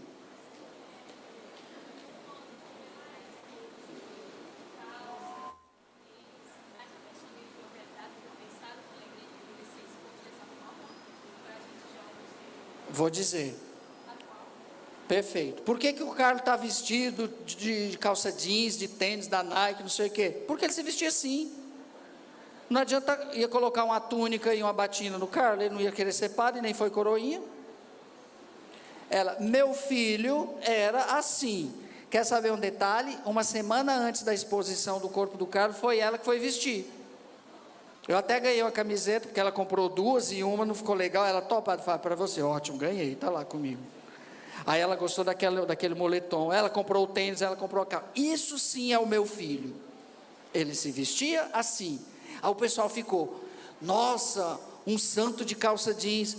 Vou dizer. Perfeito. Por que o Carlos está vestido de calça jeans, de tênis da Nike, não sei o quê? Porque ele se vestia assim. Não adianta, ia colocar uma túnica e uma batina no Carlos, ele não ia querer ser padre, nem foi coroinha. Meu filho era assim. Quer saber um detalhe? Uma semana antes da exposição do corpo do Carlos, foi ela que foi vestir. Eu até ganhei uma camiseta, porque ela comprou 2 e uma não ficou legal. Ela topa, para você, ótimo, ganhei, está lá comigo. Aí ela gostou daquele moletom. Ela comprou o tênis, ela comprou a calça. Isso sim é o meu filho. Ele se vestia assim. Aí o pessoal ficou, nossa, um santo de calça jeans.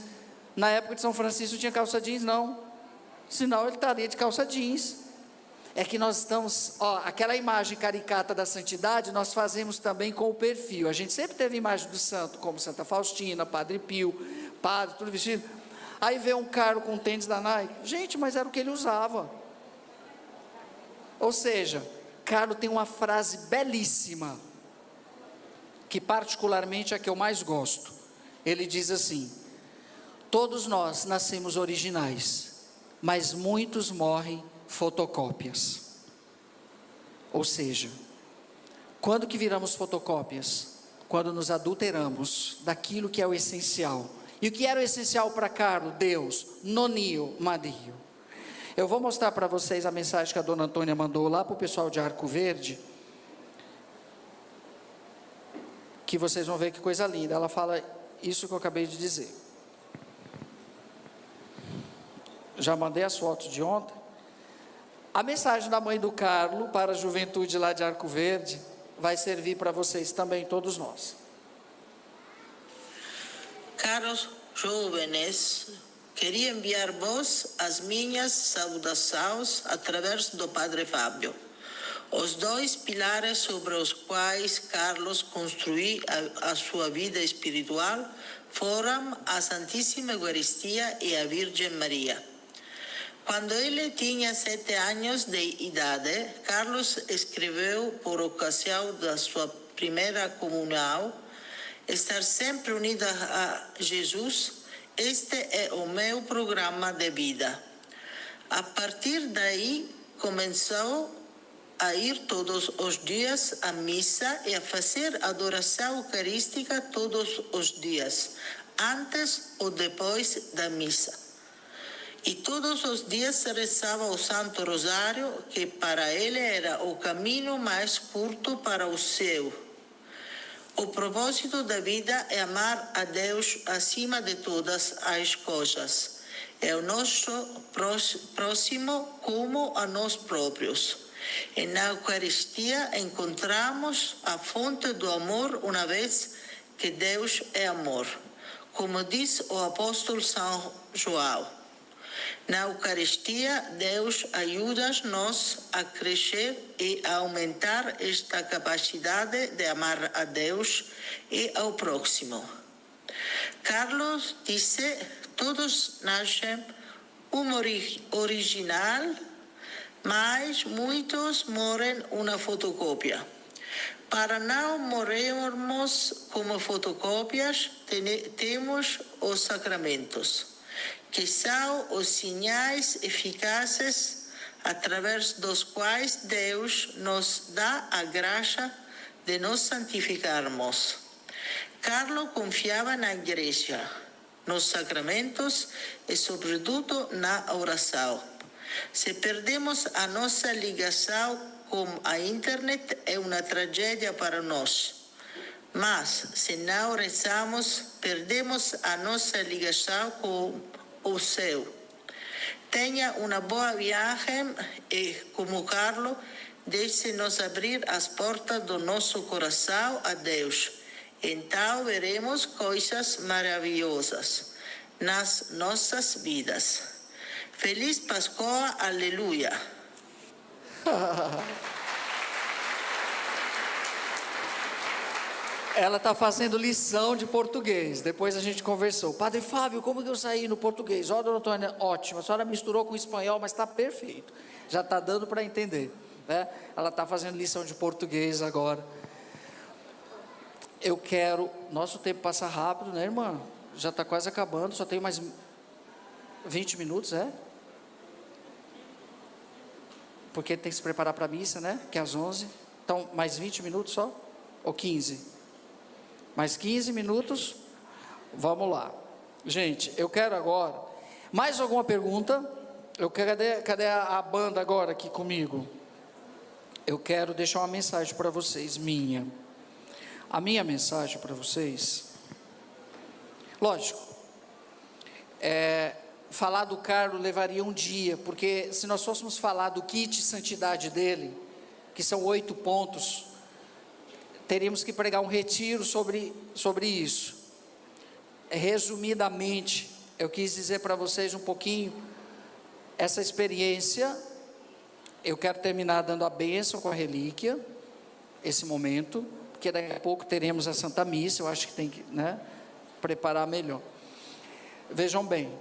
Na época de São Francisco não tinha calça jeans, não. Senão ele estaria de calça jeans. É que nós estamos, aquela imagem caricata da santidade, nós fazemos também com o perfil. A gente sempre teve imagem do santo, como Santa Faustina, Padre Pio, padre, tudo vestido. Aí vê um cara com tênis da Nike. Gente, mas era o que ele usava. Ou seja, Carlos tem uma frase belíssima, que particularmente é a que eu mais gosto. Ele diz assim: todos nós nascemos originais, mas muitos morrem fotocópias. Ou seja, quando que viramos fotocópias? Quando nos adulteramos daquilo que é o essencial. E o que era o essencial para Carlos? Deus, nonio, madio. Eu vou mostrar para vocês a mensagem que a dona Antônia mandou lá para o pessoal de Arco Verde, que vocês vão ver que coisa linda. Ela fala isso que eu acabei de dizer. Já mandei as fotos de ontem. A mensagem da mãe do Carlos para a juventude lá de Arco Verde vai servir para vocês também, todos nós. Caros jovens, queria enviar-vos as minhas saudações através do Padre Fábio. Os 2 pilares sobre os quais Carlos construiu a sua vida espiritual foram a Santíssima Eucaristia e a Virgem Maria. Quando ele tinha 7 anos de idade, Carlos escreveu, por ocasião da sua primeira comunhão, estar sempre unida a Jesus, este é o meu programa de vida. A partir daí, começou a ir todos os dias à missa e a fazer adoração eucarística todos os dias, antes ou depois da missa. E todos os dias rezava o Santo Rosário, que para ele era o caminho mais curto para o céu. O propósito da vida é amar a Deus acima de todas as coisas. É o nosso próximo como a nós próprios. E na Eucaristia encontramos a fonte do amor, uma vez que Deus é amor. Como diz o apóstolo São João. Na Eucaristia, Deus ajuda-nos a crescer e a aumentar esta capacidade de amar a Deus e ao próximo. Carlos disse: todos nascem original, mas muitos morrem uma fotocópia. Para não morrermos como fotocópias, temos os sacramentos. que são os sinais eficazes através dos quais Deus nos dá a graça de nos santificarmos. Carlo confiava na igreja, nos sacramentos e, sobretudo, na oração. Se perdemos a nossa ligação com a internet, é uma tragédia para nós. Mas, se não rezamos, perdemos a nossa ligação com o céu. Tenha uma boa viagem e, como Carlo, deixe-nos abrir as portas do nosso coração a Deus. Então veremos coisas maravilhosas nas nossas vidas. Feliz Páscoa, aleluia! Ela está fazendo lição de português. Depois a gente conversou. Padre Fábio, como que eu saí no português? Ó, dona Antônia, ótimo. A senhora misturou com o espanhol, mas está perfeito. Já está dando para entender, né? Ela está fazendo lição de português agora. Eu quero... Nosso tempo passa rápido, né, irmã? Já está quase acabando. Só tem mais 20 minutos, é? Porque tem que se preparar para a missa, né? Que é às 11. Então, mais 20 minutos só? Ou 15? Mais 15 minutos? Vamos lá. Gente, eu quero agora... Mais alguma pergunta? Cadê a banda agora aqui comigo? Eu quero deixar uma mensagem para vocês, minha. A minha mensagem para vocês... Lógico, falar do Carlo levaria um dia, porque se nós fôssemos falar do kit santidade dele, que são 8 pontos, teríamos que pregar um retiro sobre isso. Resumidamente, eu quis dizer para vocês um pouquinho essa experiência. Eu quero terminar dando a bênção com a relíquia, esse momento, porque daqui a pouco teremos a Santa Missa. Eu acho que tem que, né, preparar melhor. Vejam bem,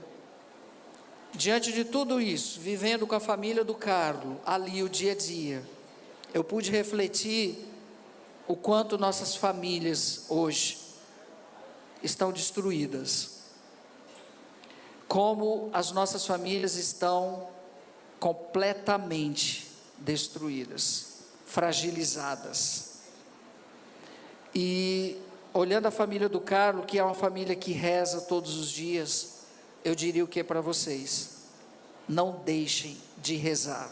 diante de tudo isso, vivendo com a família do Carlo, ali o dia a dia, eu pude refletir o quanto nossas famílias hoje estão destruídas, como as nossas famílias estão completamente destruídas, fragilizadas. E olhando a família do Carlo, que é uma família que reza todos os dias, eu diria o que para vocês? Não deixem de rezar.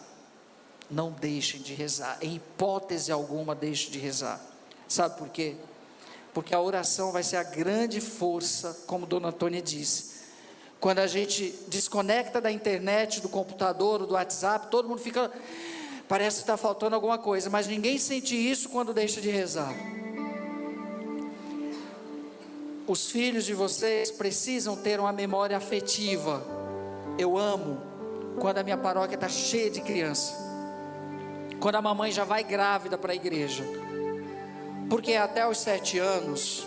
Não deixem de rezar. Em hipótese alguma, deixem de rezar. Sabe por quê? Porque a oração vai ser a grande força, como Dona Antônia disse. Quando a gente desconecta da internet, do computador, do WhatsApp, todo mundo fica... Parece que está faltando alguma coisa, mas ninguém sente isso quando deixa de rezar. Os filhos de vocês precisam ter uma memória afetiva. Eu amo quando a minha paróquia está cheia de criança, quando a mamãe já vai grávida para a igreja, porque é até os 7 anos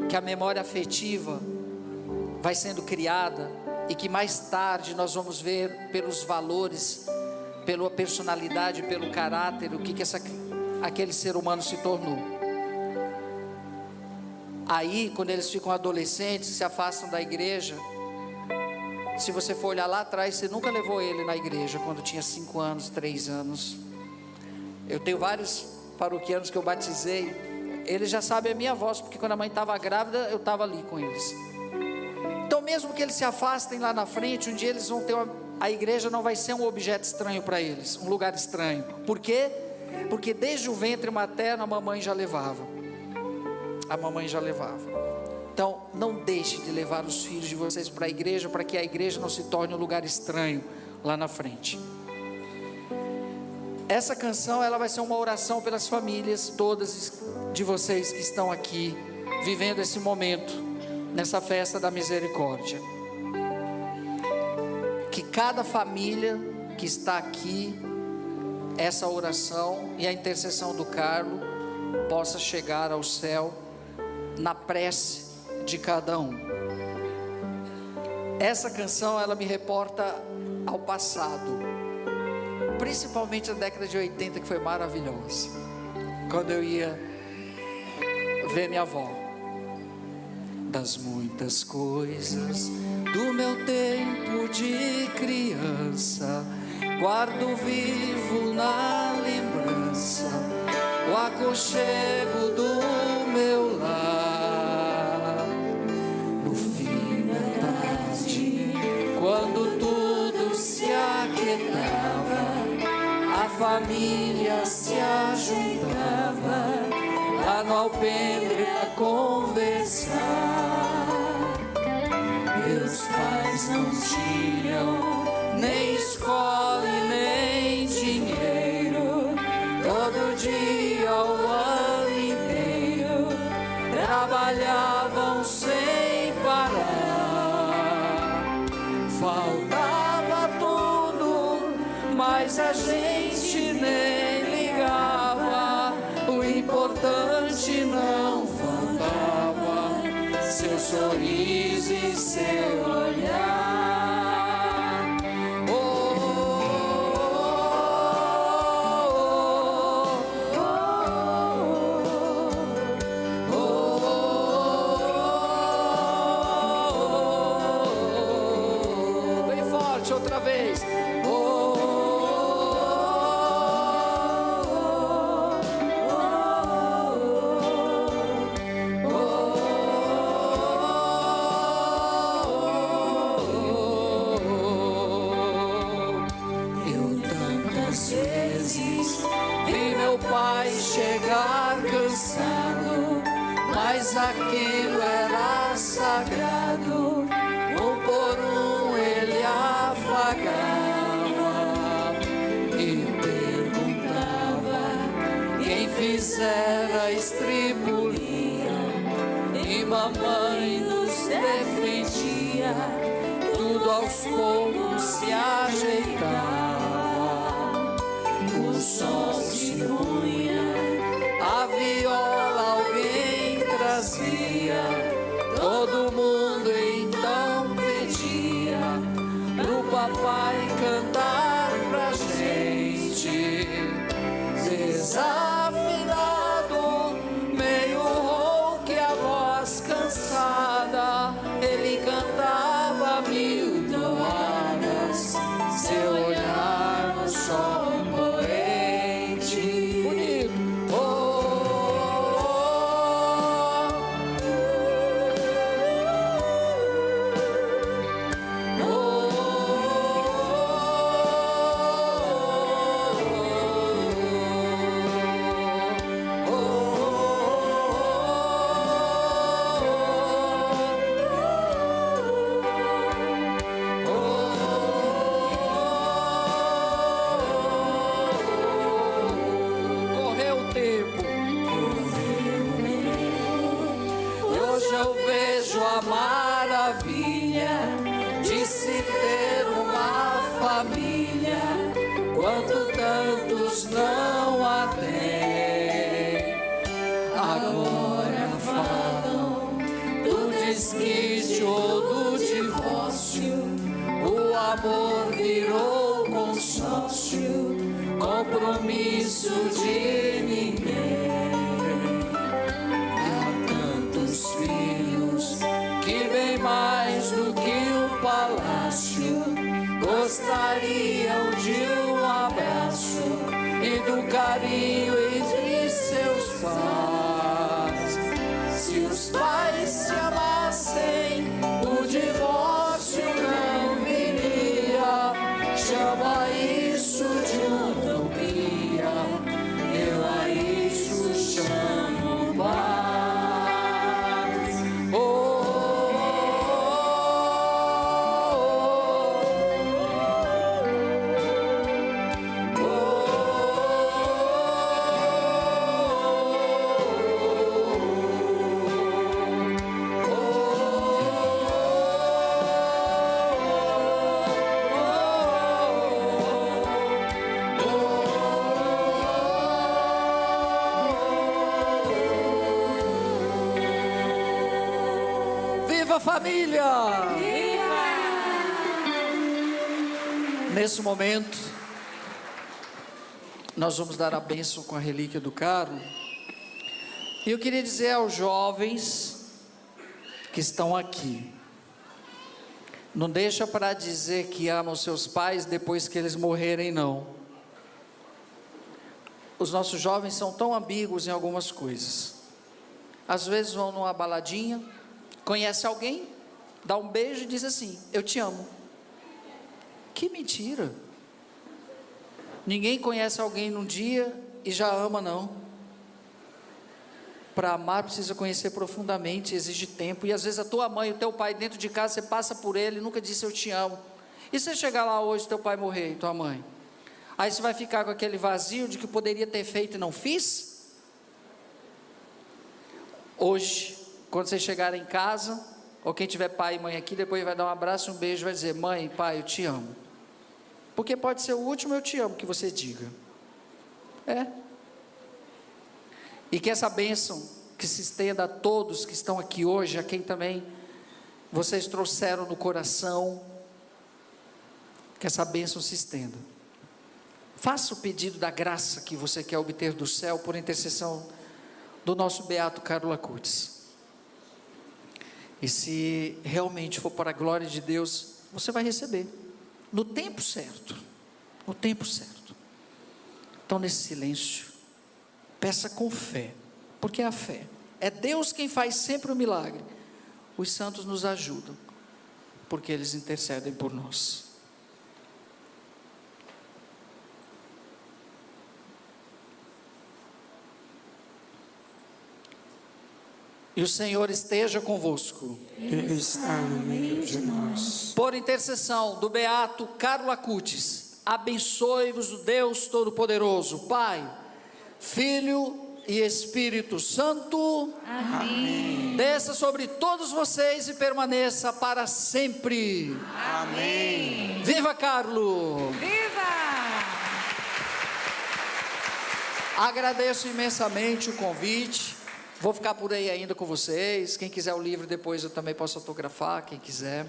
que a memória afetiva vai sendo criada, e que mais tarde nós vamos ver pelos valores, pela personalidade, pelo caráter, o que aquele ser humano se tornou. Aí, quando eles ficam adolescentes, se afastam da igreja, se você for olhar lá atrás, você nunca levou ele na igreja, quando tinha 5 anos, 3 anos. Eu tenho vários paroquianos que eu batizei, eles já sabem a minha voz, porque quando a mãe estava grávida, eu estava ali com eles. Então, mesmo que eles se afastem lá na frente, um dia eles vão ter a igreja não vai ser um objeto estranho para eles, um lugar estranho. Por quê? Porque desde o ventre materno a mamãe já levava. Então, não deixe de levar os filhos de vocês para a igreja, para que a igreja não se torne um lugar estranho lá na frente. Essa canção, ela vai ser uma oração pelas famílias todas de vocês que estão aqui, vivendo esse momento, nessa festa da misericórdia. Que cada família que está aqui, essa oração e a intercessão do Carlo possa chegar ao céu na prece de cada um. Essa canção, ela me reporta ao passado, principalmente a década de 80, que foi maravilhosa, quando eu ia ver minha avó. das muitas coisas do meu tempo de criança. Guardo vivo na lembrança o aconchego do meu lar. No fim da tarde, quando tudo se aquietava, a família se ajuntava lá no alpendre a conversar. Meus pais não tinham nem escola e nem dinheiro. Todo dia, o ano inteiro, trabalhavam sem parar. Faltava tudo, mas a gente nem ligava. O importante não faltava, seu sorriso e seu olhar. Bem forte outra vez. Chegar cansado, mas aquilo era sagrado. Um por um ele afagava e perguntava quem fizera a estripulia, e mamãe nos defendia. Tudo aos poucos se ajeitava. O sol se punha, a viola alguém trazia. Todo mundo então pedia pro papai cantar pra gente. Desafinado, meio rouco e a voz cansada, ele cantava mil toadas. Seu olhar no sol poente, bonito. Eu vejo a maravilha de se ter uma família, quanto tantos não a têm. Agora falam do desquite ou do divórcio, o amor virou consórcio, compromisso de ninguém. Filhos que bem mais do que um palácio gostariam de um abraço e do carinho entre seus pais. Se os pais se amassem, o divórcio não viria. Chama isso de utopia, eu a isso chamo paz. Viva a família! Viva! Nesse momento, nós vamos dar a bênção com a relíquia do Carlo. E eu queria dizer aos jovens que estão aqui. Não deixa para dizer que amam seus pais depois que eles morrerem, não. Os nossos jovens são tão ambíguos em algumas coisas. Às vezes vão numa baladinha, conhece alguém, dá um beijo e diz assim: eu te amo. Que mentira! Ninguém conhece alguém num dia e já ama, não. Para amar precisa conhecer profundamente, exige tempo. E às vezes a tua mãe, o teu pai dentro de casa, você passa por ele e nunca disse eu te amo. E você chegar lá hoje, teu pai morrer e tua mãe? Aí você vai ficar com aquele vazio de que poderia ter feito e não fiz? Hoje, quando você chegar em casa, ou quem tiver pai e mãe aqui, depois vai dar um abraço, um beijo, vai dizer: mãe, pai, eu te amo. Porque pode ser o último eu te amo que você diga. E que essa bênção que se estenda a todos que estão aqui hoje, a quem também vocês trouxeram no coração, que essa bênção se estenda. Faça o pedido da graça que você quer obter do céu por intercessão do nosso beato Carlo Acutis. E se realmente for para a glória de Deus, você vai receber no tempo certo, no tempo certo. Então, nesse silêncio, peça com fé, porque é a fé, é Deus quem faz sempre o milagre. Os santos nos ajudam, porque eles intercedem por nós. E o Senhor esteja convosco. Ele está no meio de nós. Por intercessão do beato Carlo Acutis, abençoe-vos o Deus Todo-Poderoso, Pai, Filho e Espírito Santo. Amém. Desça sobre todos vocês e permaneça para sempre. Amém. Viva Carlo! Viva! Agradeço imensamente o convite. Vou ficar por aí ainda com vocês. Quem quiser o livro depois eu também posso autografar, quem quiser.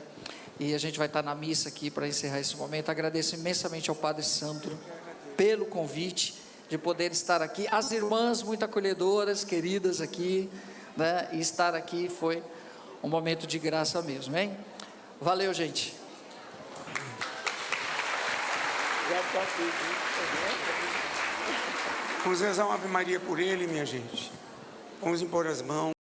E a gente vai estar na missa aqui para encerrar esse momento. Agradeço imensamente ao Padre Sandro pelo convite de poder estar aqui, as irmãs muito acolhedoras, queridas aqui, né? E estar aqui foi um momento de graça mesmo, hein? Valeu, gente. Vamos rezar uma Ave Maria por ele, minha gente. Vamos impor as mãos.